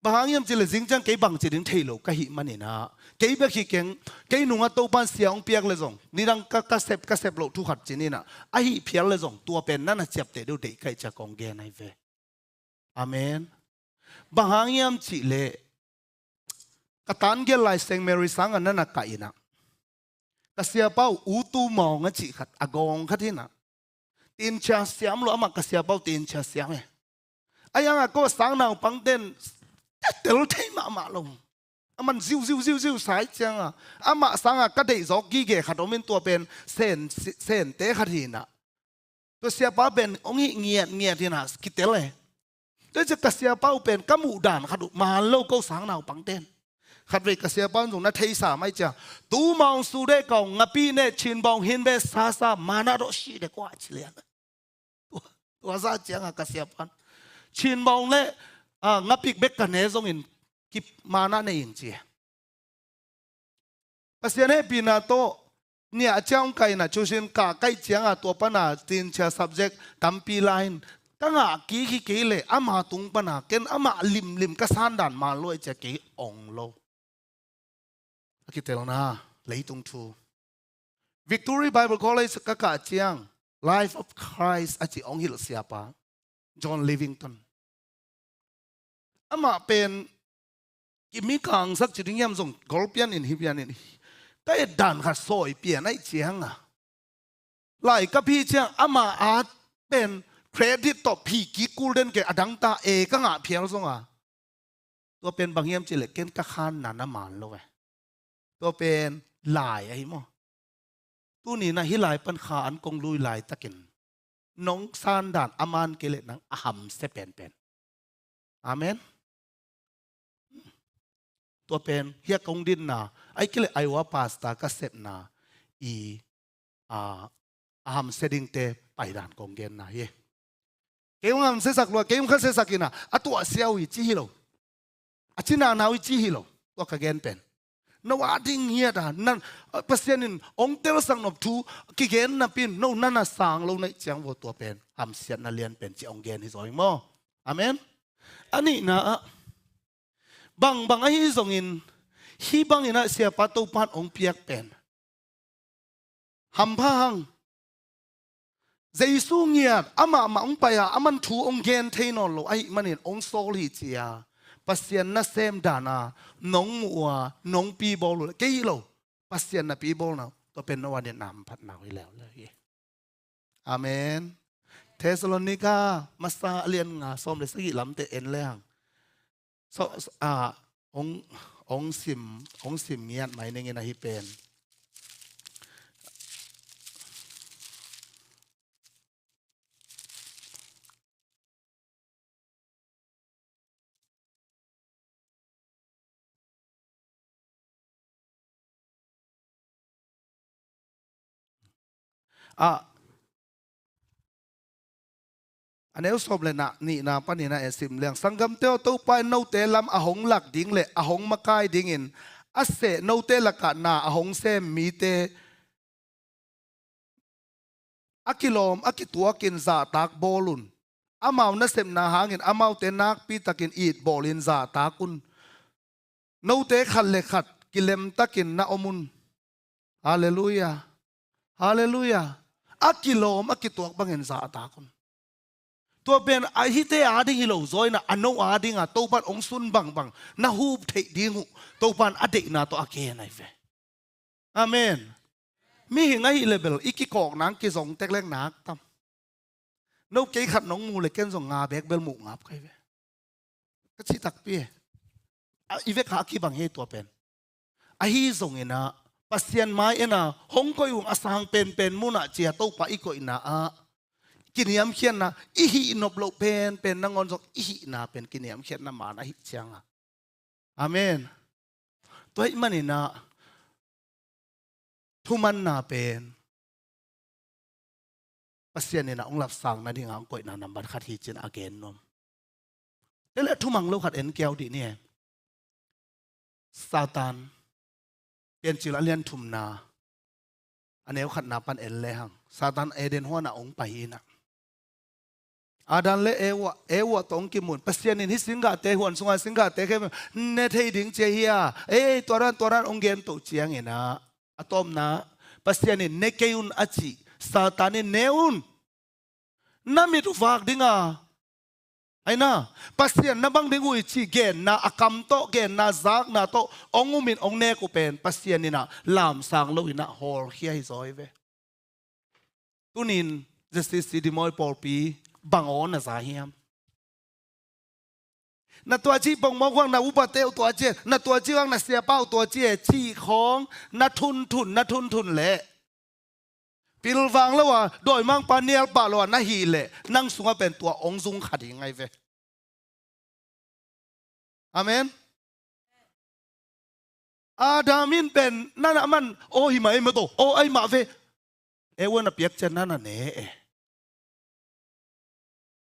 Speaker 11: บางอย่างจิเลจิงจังเกยบังจิดิงเทโลกะหิมันนี่นะเกยเบกิเกงเกยนุ่งตัวปันเสียงเปียกเลยจงนี่ดังกะเสพโลทุกขัดจินี่นะไอเพียงเลยจงตัวเป็นนั่นนะเจ็บเตดูเด็กใครจะกงเกนให้เวอาเมนบางอย่างจิเลกตันเกลไลเซงเมริสังอันนั้นนะไก่นะกเสียเป้าอูตูมองอ่ะจิขัดอากงขัดที่นะตีนชาเสียมหรืออามากเสียเป้าตีนชาเสียมไอ้ยังก็สังนาวปังเต้นเตลเทมาลงมันซิวสายจังอ่ะอามาสังก็ได้จอกกี้เกะขัดอมินตัวเป็นเส้นเตะขัดที่น่ะตัวเสียป้าเป็นองค์เงียที่น่ะคิดเตเลยตัวจะกเสียป้าเป็นกมูด่านขัดมาโลกก็สังนาวปังเต้นขัดเวกเสียป้าตรงนั้นเทสาไม่จ้ะตูมองสูเดกองงับปีเนชินบองหินเบสซามานาโรชีเดกว่าชิเลียนตัวซาจังอ่ะกเสียป้าชินบองเล่งับปีเบกกันเนซงอินกิมานาในอิงเจียปัสยานีปีนาโตเนี่ยเจ้าไก่น่ะชูชินกาไก่เจียงอ่ะตัวปนาตินเชีย subject ตัมปีไลน์ตั้งอ่ะกี่เลยอามาตุงปนาเกนอามาลิมก็สานด่านมาลอยจะกี่องโลคิดเตลนะเลยตุงทู Victory Bible College ก็กะเจียง Life of Christ อาจิองฮิลเสียปะ John Livington อามาเป็นกิมีกังสักจุดที่ยังส่งกอลเปียนอินฮิเปียนอินก็เอ็ดด่านขัดซอยเปลี่ยนไอ้เจียงอ่ะหลายกับพี่เจียงอามาอาจเป็นเครดิตต่อพี่กิ๊กกูเล่นเกอดังตาเอก็งะเพียงส่งอ่ะตัวเป็นบางเยี่ยมจิเล็กเกนกะขานนันน้ำมันเลยตัวเป็นหลายไอ้หมอตัวนี้นะฮิหลายปัญหาอันกงลุยหลายตะกินน้องซานด่านอามันเกล็ดนังอาหัมเสเป็นอาเมนตัวเป็นเฮียกงดินนะไอ้กิเลไอวาปาสตากเสร็จนะอาหามเซดิงเตไปด่านกงเกนนะเย่เกี่ยวกับเสสักลัวเกี่ยวกับเสสักินะตัวเสียวอิจิฮิโลจินานาวิจิฮิโลตัวกเกนเป็นนวาดิ้งเฮียดานั่นเปอร์เซ็นต์องเตลสังนบทูกิเกนนับเป็นโน่นั่นน่ะสังโลในเจียงวัวตัวเป็นหามเสียนนัเลียนเป็นเจียงเกนที่สอยมั้งอาเมนอันนี้นะบางไอ้ส่งอินฮีบางอินะเสียปัตตุปันองเปียกเป็นหำพังเจสูเงียดอามาองไปอามันถูองเกนเทนอลโลไอ้มันเห็นองโซลิเจียปัสยานะเซมดานาน้องมัวน้องปีบอลเลยกี่โลปัสยานะปีบอลนะตัวเป็นนวันเดียนามพัดหนาวอีแล้วเลยอาเมนเทสโลนิกามาซาเลียนงาส้มเลยสักกี่ลำเตเอ็นแรงองสิมเงียดไหมในเงินฮิเป็นอันนี้สอบเลยนะนี่นะปนี่นะเอสิมเลี้ยงสังกัมเตียวตู้ไปโนเตลำอหงหลักดิ่งเลยอหงมาไกดิ่งอินอาเสโนเตลกะนาอหงเซมมีเตอากิลอมอากิตัวกินซาตากบอลุนอาเมานะเซมนาหางินอาเมาเตนักปีตะกินอีดบอลินซาตากุนโนเตขัดเลขัดกิเลมตะกินนาอมุนฮาเลลูยาฮาเลลูยาอากิลอมอากิตัวบังเงินซาตากุนตัวเป็นไอฮิเตอาดิ้งฮิโลซอยนะอันโนอาดิ้งอ่ะตัวปันองซุนบังนะฮูบเทดิ้งหูตัวปันอดีตนะตัวอาเกนไอเฟอาเมนมีหิงไอเลเบลอีกกอกนังกิสงเต็กเล็กนักตั้ม นกเกยขัดน้องมูเลยเกนส่งงาแบกเบลหมูงับใครเว้ก็ชิตักเปียอีเวกขาคีบังเฮตัวเป็นอาฮีส่งเองนะปัสยันไม้เองนะฮงก็อยู่อาสังเป็นมุนะเจียโตปะอีกอินะกินยามเขียนนะอีฮีนบโลเป็นนังงอนส่งอีฮีนะเป็นกินยามเขียนนะมานะฮิเชียงอาเมนตัวอีมันนี่นะทุมันนาเป็นปัสยันนี่นะองค์หลับสังนะที่งามกอยนะนำบัตรขัดฮีจินอาเกนนมแต่ละทุมังโลขัดเอ็นเกียวดีเนี่ยซาตานเปลี่ยนจิลเลียนทุมนาอันนี้ขัดนาปันเอ็นเลยฮังซาตานเอเดนหัวนาองไปนะอาดันเลเอวะตองกิมุนปัสยันนี่สิงกาเตหวนสงาสิงกาเตเข้มเนเทดิงเจียตัวนั้นองเกนตุเจียงเองนะอะตอมนะปัสยันนี่เนเกยุนอจิซาตานนี่เนอุนน้ำมีทุกฝากดิ้งไอ้น่ะปัสยันนับบังดิ้งอุยชีเกนนะอากำโตเกนนะซักนะโตองุมินองเนกุเป็นปัสยันนี่นะลามสังโลวินะฮอลเฮียฮิซอยเวตุนินเจสติสิดิมอยปอลปีบังออนนะสาเฮียมนัตัวจีปงมองว่างนัอุปเตวตัวเจนัตัวจีว่างนัเสียเป้าตัวเจจีของนัทุนทุนเละปิลวังแล้วว่าโดยมั่งปาเนียลปาลวานาฮีเละนั่งสุงเป็นตัวองซุงขัดยังไงเวอาเมนอาดามินเป็นนั่นมันโอ้หิมะไอ้มาโตโอ้ไอ้มาเววันน่ะเปียกเจนนั่นน่ะเน่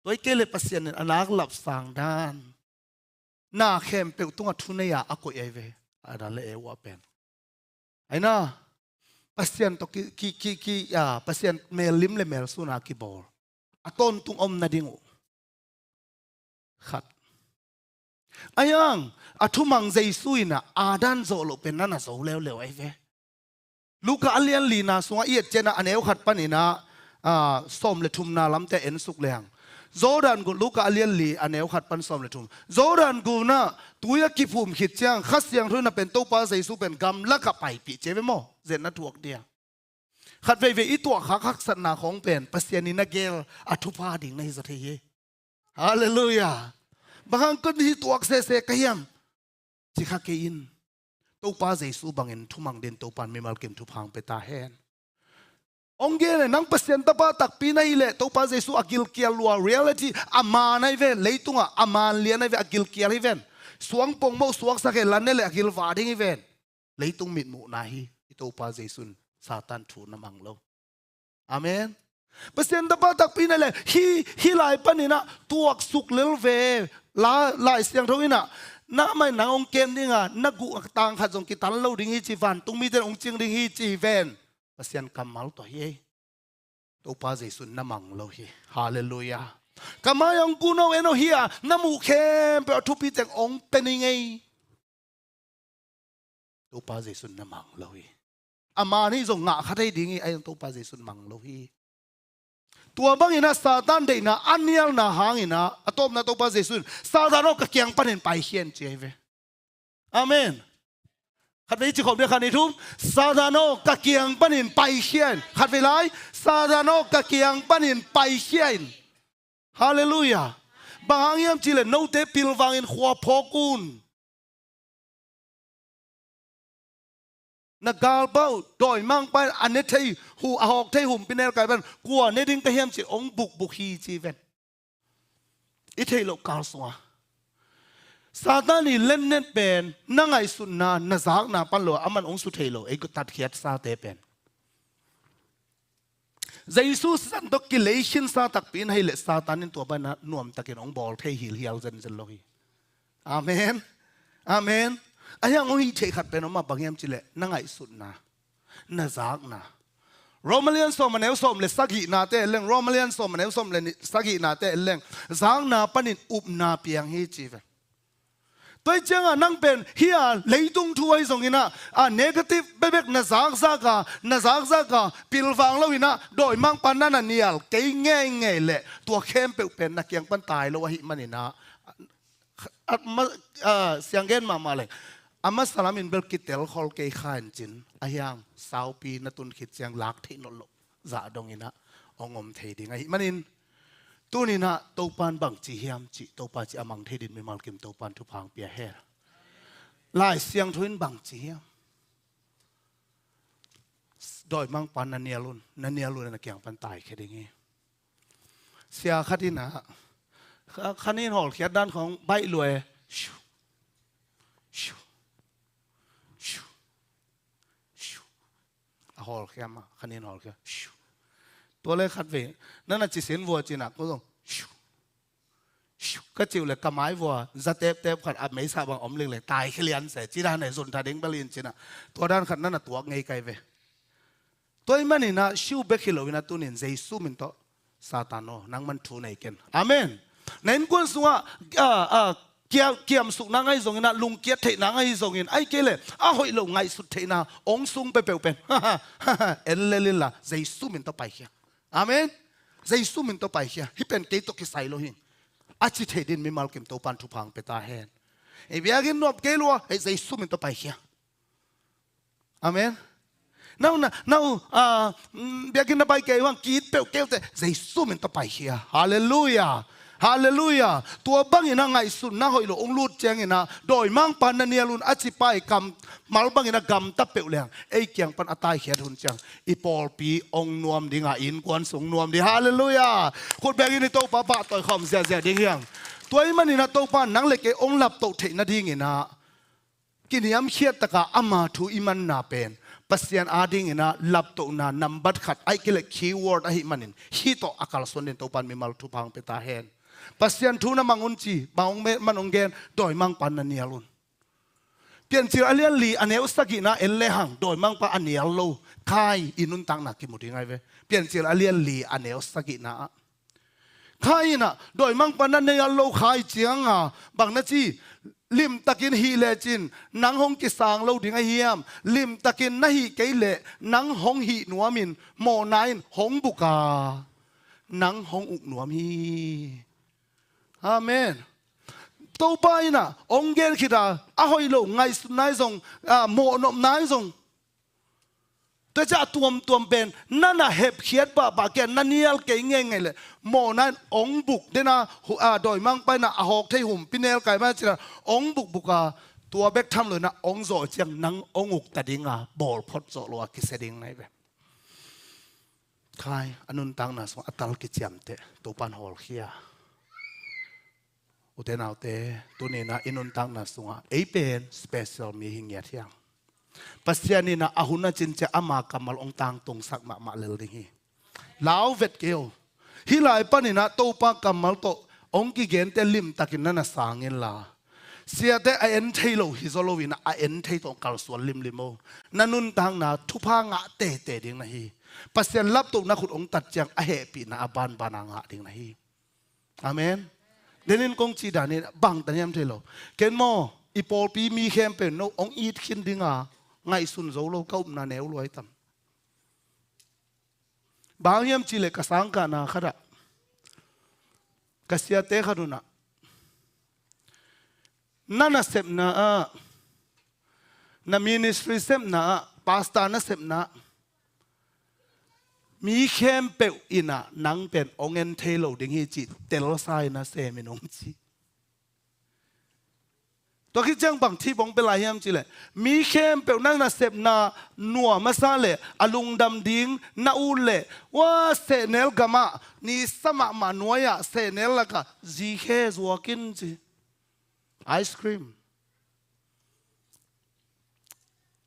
Speaker 11: ตัวเกลปัสยันอนาคหลับสางด้านหน้าเข้มเปลวตัวทุนยาอากอยเวอาดันเลวเป็นไอ้น่ะปัสยันตัวกีปัสยันเมลิมเลเมลสุนัขกีบอลอต้นตุงอมนาดิงูขัดไอ้ยังอทุมังใจสุยนะอาดันโซโลเป็นนั่นน่ะโซเลวไอ้เวลูกอาเลียนลีนาสวงเอียดเจนะอันเอวขัดปนินะส้มเลทุมนาล้ำแต่เอ็นสุกแรงโจดันกูลูกอาเลียนลีอันเอวขัดปันส้มเลทุมโจดันกูนะตัวยกิภูมิขิดเจียงขัดเสียงทุนน่ะเป็นตัวปลาใจสุเป็นกำลักกับไปปีเจไปมั้งเจนนัทวกเดียขัดเวอีตัวขักษณะของเป็นปัสยานินาเกลอัทุพาดิ่งในสถีฮาเลลูยาบางคนที่ตัวเสกเฮียมจิขักเกินตัวป้าใจสู้บางเงินทุมังเดินตัวปันไม่มาเก็บทุพังไปตาแหนองเกนนังเปอร์เซ็นต์ตบ้าตักปีนั่นแหละตัวป้าใจสู้อากิลเกียลัวเรียลิตี้อามาในเวนเลยตุงอามาเลียนในเวนอากิลเกียลในเวนสวงปงโมสวงสักเกลันนี่แหละอากิลวาดิ้งในเวนเลยตุงมิดมุนาฮีตัวป้าใจสู้ซาตานถูน้ำมังโลอาเมนเปอร์เซ็นต์ตบ้าตักปีนั่นแหละฮีหลายปันนี่นะตัวสุกเลวเวลายเสียงเท่านี้นะน้าไม่นางองเกมนี่ไงนักกุอักตังขัดจงกิตันเล่าดิ่งฮีจีฟันตุ้งมีแต่องจิงดิ่งฮีจีเวนภาษาคำมาลตัวเย่ตัวป้าเจสุนน้ำมังโลฮีฮาเลลูยาคำมายังกูโนเอโนเฮียน้ำมูเข้มไปทุบปีแต่องเป็นยังไงตัวป้าเจสุนน้ำมังโลฮีอามานี่จงงะขัดให้ดิ่งฮีไอ้ตัวป้าเจสุนมังโลฮีตัวบางอินะซาตานเดนะอันเนียลนะหางอินะอะตอมนะตัวป้าเจสุนซาตานก็เกียงปันเห็นไปเขียนเจเวอาเมนขัดไปจีขอบเดียขัดในทุ่มซาตานก็เกียงปันเห็นไปเขียนขัดไปไล่ซาตานก็เกียงปันเห็นไปเขียนฮาเลลูยาบางอย่างจีเลนโนเตปิลวังอินขวาพอกุนนักกาลเป้าโดยมั่งไปอันนี้ที่หูออกที่หุ่มเป็นแนวไกลเป็นกลัวในดิ้งกระเฮียมสิองบุกฮีจีเวนอีที่โลกาลสัวซาตานี่เล่นเน้นเป็นนั่งไอสุนนานาซักนาปันโลอามันองสุเทโลไอ้ก็ตัดเขียดซาเตเป็นใจสู้สันตกิเลชินซาตักปีนให้เลซาตานินตัวบ้านนวมตะกินองบอลเทหิลเฮียลเซนโลฮีอาเมนอาเมนไอ้ยังองค์เชขัดเป็นออกมาบางอย่างจิเลนั่งไอสุดนะน่าซักนะโรมาเลียนสมันเอลสมเลสักินาเตเล่งโรมาเลียนสมันเอลสมเลสักินาเตเล่งซักนาปนินอุบนาเปียงฮีจีเวตัวเจ้านั่งเป็นเฮียเลยตุงช่วยส่งอินะเนกาทีฟเบ๊กน่าซักซักปิลฟังแล้วอินะโดยมั่งปันนั่นเนียลเก่งง่ายเลยตัวเข้มเป็นนักเกียงปันตายแล้ววะฮิมันอินะเสียงเงินมาเลยอามาสลามินเบลกิเตลคอลเกยขานจินอายังสาวปีนัตุนขิดเสียงลักที่นลกจ่าดงอินะองอมเทดิงไงมันอิน ตัวนี้นะตัวปานบังจีเฮียมจีตัวปานจีอมังเทดินไม่มาลกิมตัวปานทุพังเปียเฮลายเสียงทุนบังจีเฮียมโดยมังปันนันเนียลุนนะเกี่ยงปันตายแค่นี้เสียขัดินะขันนี้หอลเขียนด้านของใบรวยหอลเขียนมาขันนี้หอลเขียนตัวเลขขัดเวนั่นน่ะจิเสียนวัวจีนักก็ต้องก็จิวเลยกระไม้วัวจะเต็บขัดอับไม่ทราบว่าอมเล็งเลยตายแค่เลียนเสียจีด้านไหนส่วนทาเด้งบาลินจีน่ะตัวด้านขัดนั่นน่ะตัวไงไกลเวตัวมันนี่นะชิวเบคิโลวินาตัวนี้เจสุมินโตซาตานโนนังมันทูในกันอาเมนในนกุนสัวเกี่ยมสุกนังไงส่งนะลุงเกียรตินังไงส่งไอ้เกลเลยหอยลงไงสุดเทนะองซุงไปเปลวเป็นเอ็นเลลิล่ะเจสุมินโตไปเฮียอาเมนเจสุมินโตไปเฮียฮิเป็นเกตุกิไซโลหิงอาจิเทดินมีมาลกิมโตปันทุพังเปตาเฮนไอ้เบียกินนบเกลัวไอ้เจสุมินโตไปเฮียอาเมนnow biakin na pai kay wang kit pe ke te jesu min ta pai hia hallelujah hallelujah tua bang ina ngai sun na hoilo ong lut cheng ina doi mang pan na nialun achi pai kam mal bang ina gam ta pe leng ei kyang pan atai hiat hun chang I pol pi ong nuam dinga in kwan sung nuam di hallelujah khut biakin ni to pa pa toy khom zia zia ding yang toy man ina to pa nang le ke ong lap to the na ding ina kiniam khiat taka ama thu iman na pen pasian ading ina lapto na number khat ai kile keyword ahi manin hi to akal sonin to pan mi mal thu phang peta hen pasian thu na mangun chi baung me manong gen doi mang pan na nialun pian chi alian li aneu sagi na elle hang doi mang pa anial lo khai inun tang na ki muti ngai ve pian chi alian li aneu sagi na khai na doi mang pan na nial lo khai chiang a bang na chi lim takin hi le chin nang hong ki sang lo ding a hiam lim takin na hi ke le nang hong hi nuamin mo nain hong buka nang hong uk nuam hi amen to pai na ong gel khida a hoi lo ngai nai zong mo nom nai zongตัวจะตัวเป็นนั่นน่ะเห็บเขียดบ่าแกนั่นเนี่ยเก่งไงเลยโมนั่นองบุกเดนะโดยมั่งไปนะหอกที่หุ่มพินเนลไก่มาจีนะองบุกตัวเบกทำเลยนะองโจเจียงนังองอุกตัดดิ่งบอลพอดโจลัวกิเสดิ่งไงแบบใครอนุนตังนะสงอัตลกิจยมเตตัวปันหอลเขียอุเทนเอาเตตัวนี้นะอนุนตังนะสงไอเป็นสเปเชียลมีหิงเงียเที่ยงpasien ni na ahuna cinca ama kamal ong tang tung sak ma lel dingi lau vet keo hilai pani na to pa kamal to ong ki gen te lim takin na sangin la sia te a en thailo hi zolowina a en thai to kal swal lim limo nanun tang na thupa nga te ding na hi pasien lap to na khut ong tat chang a he pi na aban bananga ding na hi amen denin kong chi dani bang tanyam thailo ken mo ipol pi mi khem pen no ong eat khin dinga ngay sun dấu lâu câu na néo lối tầm bao nhiêu chỉ là cái sáng cả na khada cái xe té khadu na nana sep na ministry sep na pastor na sep na mi khem pe ina nang pen ongen thelo ding hi chi tel sai na se minong chiตัวคิดจังบางที่บงเป็นลายยามจีเลยมีเข้มเปลนั่งน่ะเสพนาหนัวมาซาเลอลุงดำดิ้งนาอูเลว่าเสเนลกามะนี่สมัครมาหนัวยะเสเนลละกะจีเคสวกินจีไอศครีม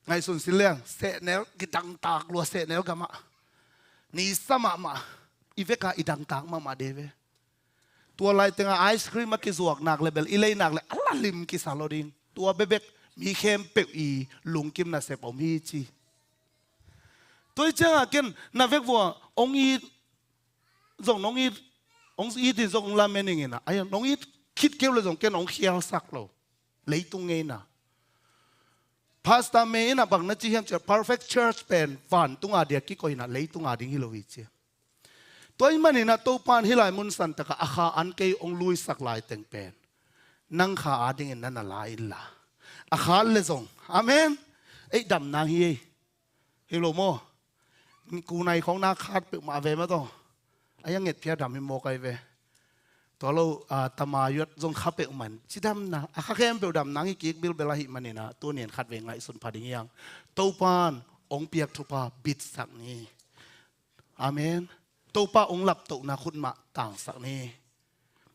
Speaker 11: ไงสุนสิเลียงเสเนลกิดังตากลัวเสเนลกามะนี่สมัครมาอีเวกาอีดังตากมาเดเวตัวลายตึงไอศครีมมากิจวกหนักเลยเบลอีเลยหนักเลยอะไรลิมกิสาลดิงตัวเบ๊กมีเข้มเปียวอีลุงกิมน่ะเสพอมีจีตัวเจ้าเกินน่าเวกวัวองอีส่งน้องอีองอีที่ส่งลาเมนิงนะไอ้น้องอีคิดเกี่ยวเลยส่งเกินน้องเขียวสักเราเลยตรงเงินนะพาสต้าเมย์นะบางนัดจีเห็นจะ perfect church เป็นฝันตรงอาเดียกิโกยนะเลยตรงอาดิ่งฮิโลวิเชียตัวมันนี่นะตัวปานฮิลายมุนสันตะกะอาคาอันเกยองลุยสักลายเต็งเป็นนังขาอาดิ่งนั่นน่ะลายละอาคาเลซงอาเมนไอ้ดำนางเฮียฮิโลโมกูในของนาคาดเปิดมาเวมาต่อไอ้ยังเงียบเพียดำฮิโมไกเว ตัวเราตมายุดจงขับไปอุมันจิดำนะข้าเข้มเปลดำนังอีกิกบิลเบลาหิมันนี่นะตัวเนี่ยขัดเวงไงสุนพาดิ่งยังตัวปานองเปียกทุปาบิดสักนี้อาเมนตัวปาองหลับตัวนาคุณมาต่างสักนี้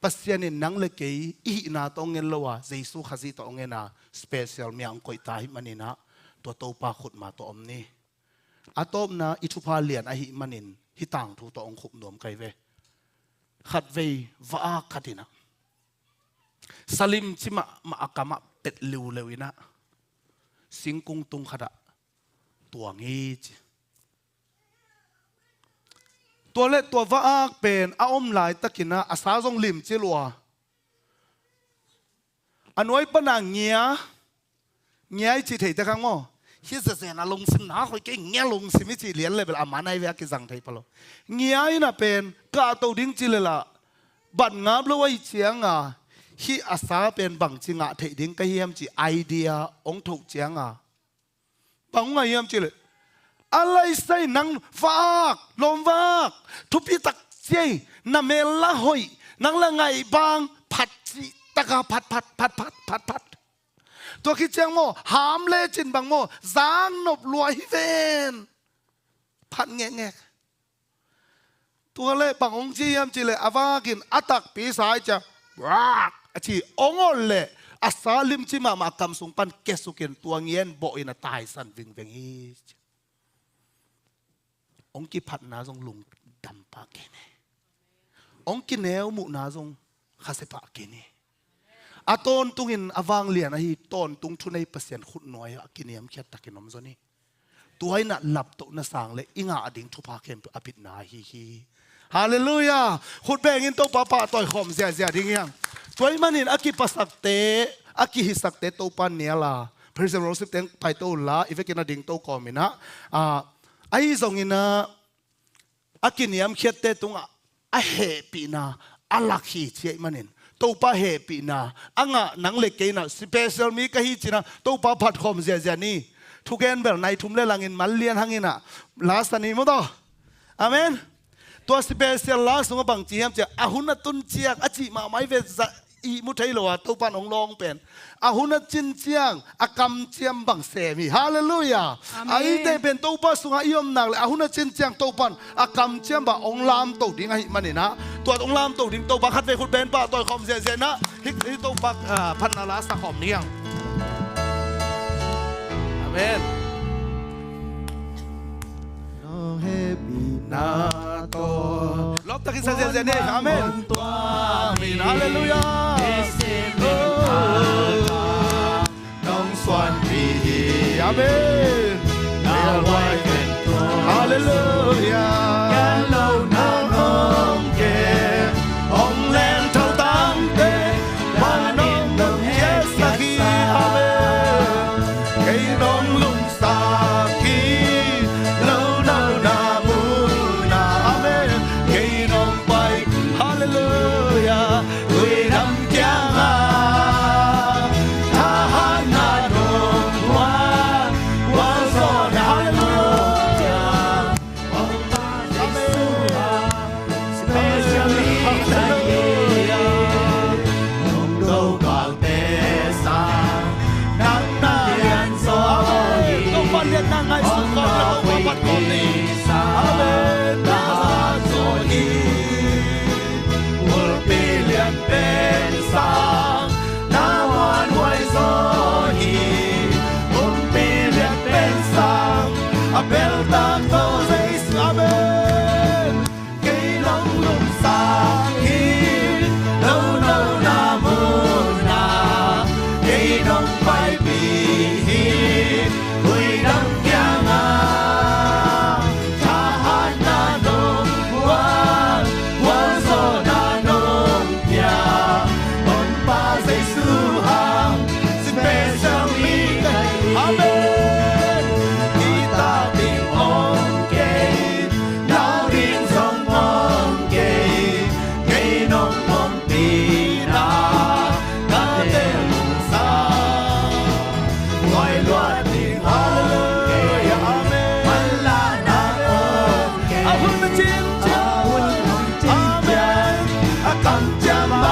Speaker 11: ปัสยานินังเลกีอีนาตองเงินละวะเจสุขจิตองเงินนะสเปเชียลเมียงคอยตายมันนี่นะตัวปาขุดมาตัวอมนี่อาตมนะอิทุพาเลียนอหิมันินฮิต่างทูตัวองขุบหนวมไกเวขัดเวว่าขัดินะสลิมชิมาอากามะเป็ดลิวเลวินะสิงกุงตุงขัดตัวงี้ตัวเล็กตัวว่าเป็นอาอมหลายตะกินะอาสาทรงลิมจิลัวอันไว้ปนังเงียจิตเหตุครั้งมั้งที่เสียนะลงสินะคอยเก่งเงี้ยลงสิมิจิเลียนเลยเป็นอามาในเวกิจังไทยพะโลเงี้ยน่ะเป็นกาตัวดิ้งจิเลยละบัดงาบเลยว่าเจียงที่อาสาเป็นบางจิงไทยดิ้งก็เยี่ยมจีไอเดียองถูกเจียงบางว่าเยี่ยมจิเลยอะไรใส่นังฟากลมฟากทุพิตักเจียนเมลละหอยนังละไงบางผัดจิตะกาผัดตัวคิดเจียงโมหามเลจินบางโมจางนบรวยเวนพันแงะตัวเล่บางองค์จียมจีเลอาวากินอัตักปีสายจะรักจีองค์เล่อาสาลิมจิมามากำสุงปันเกสุกินตัวเงียนบ่อยน่ะตายสันวิ่งฮีองค์กิพัดนาจงลุงดำปากเกเนองค์กินแนวมุนาจงข้าเสปากเกเนอาตอนตุงินอวังเลียนไอ้ตอนตุงทุนในเปอร์เซ็นต์ขุดน้อยกินยามเขียดตะกินนมโซนี่ตัวไอ้น่ะหลับตกน่ะสางเลยอิงอาดิ่งทุพาเข้มอภิษนาฮีฮาเลลูยาขุดแบ่งอินโตป้าต่อยขอมเสียดิ่งยังตัวไอ้มันนี่อากิปัสสักเตอากิฮิสักเตโตปันเนียลาพระเจ้ารู้สึกเต็งไปโตละอีเวกินาดิ่งโตกอมินะไอ้ส่งอินะอากินยามเขียดเตตุงอาเฮปีนาอาลักฮีเชียมันนี่ตัวป้าเฮปีนาอ่างนังเล็กเกน่ะสเปเชียลมีกะฮิจินะตัวป้าผัดขมเสียนี่ทุกแกนแบบในทุ่มเล่ลังอินมันเลียนหังอินะลาสนีมั้งต่ออาเมนตัวสเปเชียลลาสงบางจีมจะอาหุนตุนเจียงอาจิมาไม่เวซอีมุทัยโลตัวป้าองลองเป็นอาหุนจินเจียงอากำเจียมบางเสมีฮาเลลูยาไอ้เดเป็นตัวป้าสุงายมนักเลยอาหุนจินเจียงตัวป้าอากำเจียมบางองลามตัวดิ้งไอ้มันนี่นะตัวองลามตัวดิ้งตัวป้าคัดเวคุดเป็นป้าตัวคอมเสียนะฮิตัวป้าพันนาลาสักหอมเนียงอาเมนเฮปีนาโตรอบตะกินเสียนี่อาเมนตัวมีฮาเลลูยาน้องสวรรค์ปีอาเมนฮาเลลูยาแกโลนาองเกองแลนเท่าตั้งเตวันน้องน้องเยสกีอาเมนไอ้น้องลุงสากีโลนานามูนาอาเมนไอ้น้องไปฮาเลลูยาคุยน้ำแก้งจ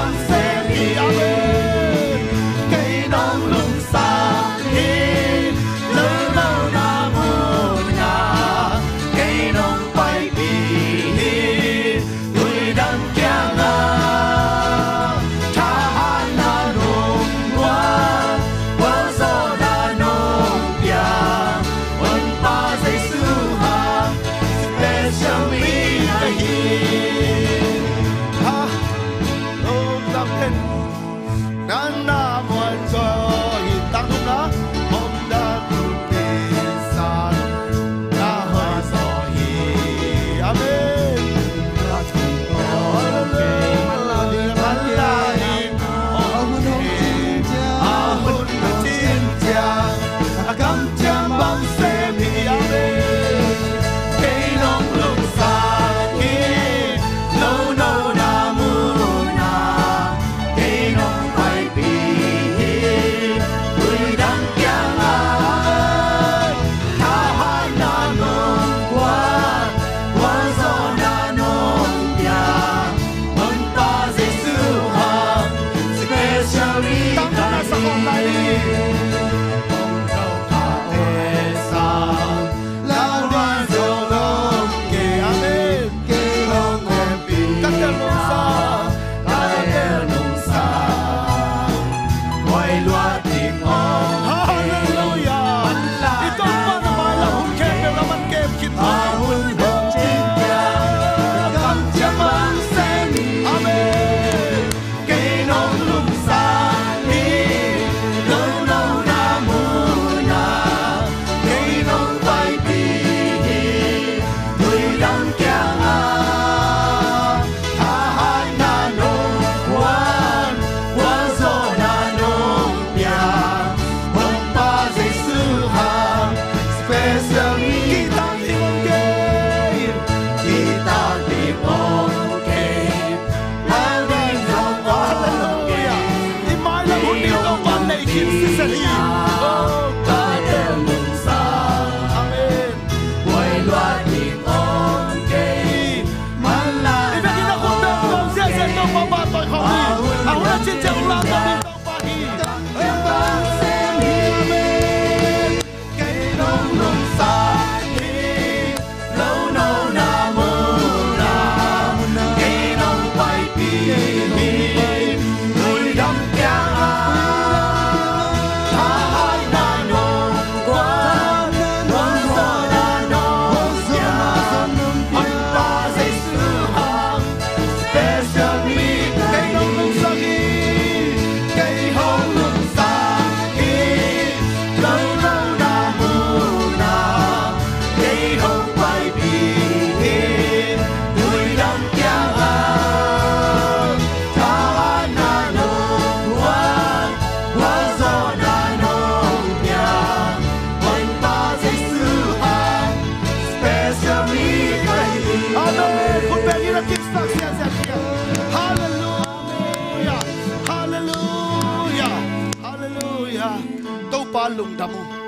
Speaker 11: ดำ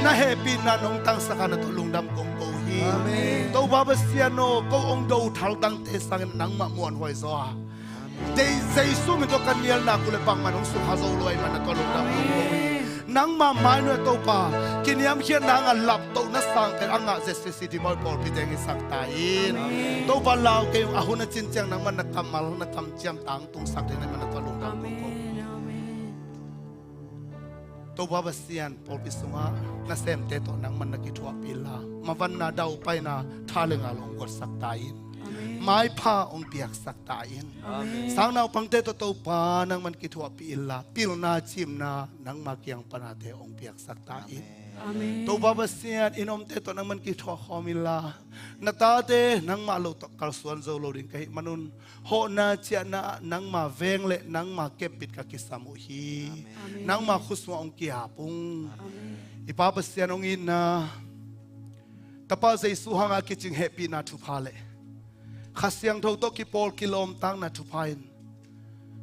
Speaker 11: na happy na nong tang sakana to lungdam kong ko hi to baba siano ko ong do thal tang te sang nang ma muan hoi zo dei sei su mi to kanial na kule pang manong su ha zo loi man to lungdam kong ko hi nang ma mai no to pa kiniam hian nang a lap to na sang pe anga je se di moi por pi deng sak ta in to ba lao ke a hun chin chang nang man na kamal na kam chiam tang tung sak de na man to lungdam kong ko to baba sian por pi sunga na sem te to nang man na ki thua pila ma van na dau pai na thalenga long gor sak ta in mai pha ong piak sak ta in sang nau pang te to pa nang man ki thua pila pil na chim na nang ma kyang pana te ong piak sak ta in to baba sian inom te to nang man ki thua khomila na ta te nang ma lo to kal suan zo lo ring kai manun ho na chia na nang ma veng le nang ma kep pit ka ki samu hi nang ma khuswa ong ki hapung ipapa sian ong in na tapa zai su hanga ki ching happy na thu phale khasiang tho to ki pol kilom tang na thu phain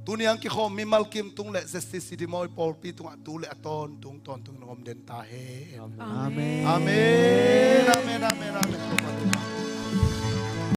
Speaker 11: tuniang ki khom mi mal kim tung le se si di moi pol pi tung tu le aton tung ton tung ngom den ta he amen amen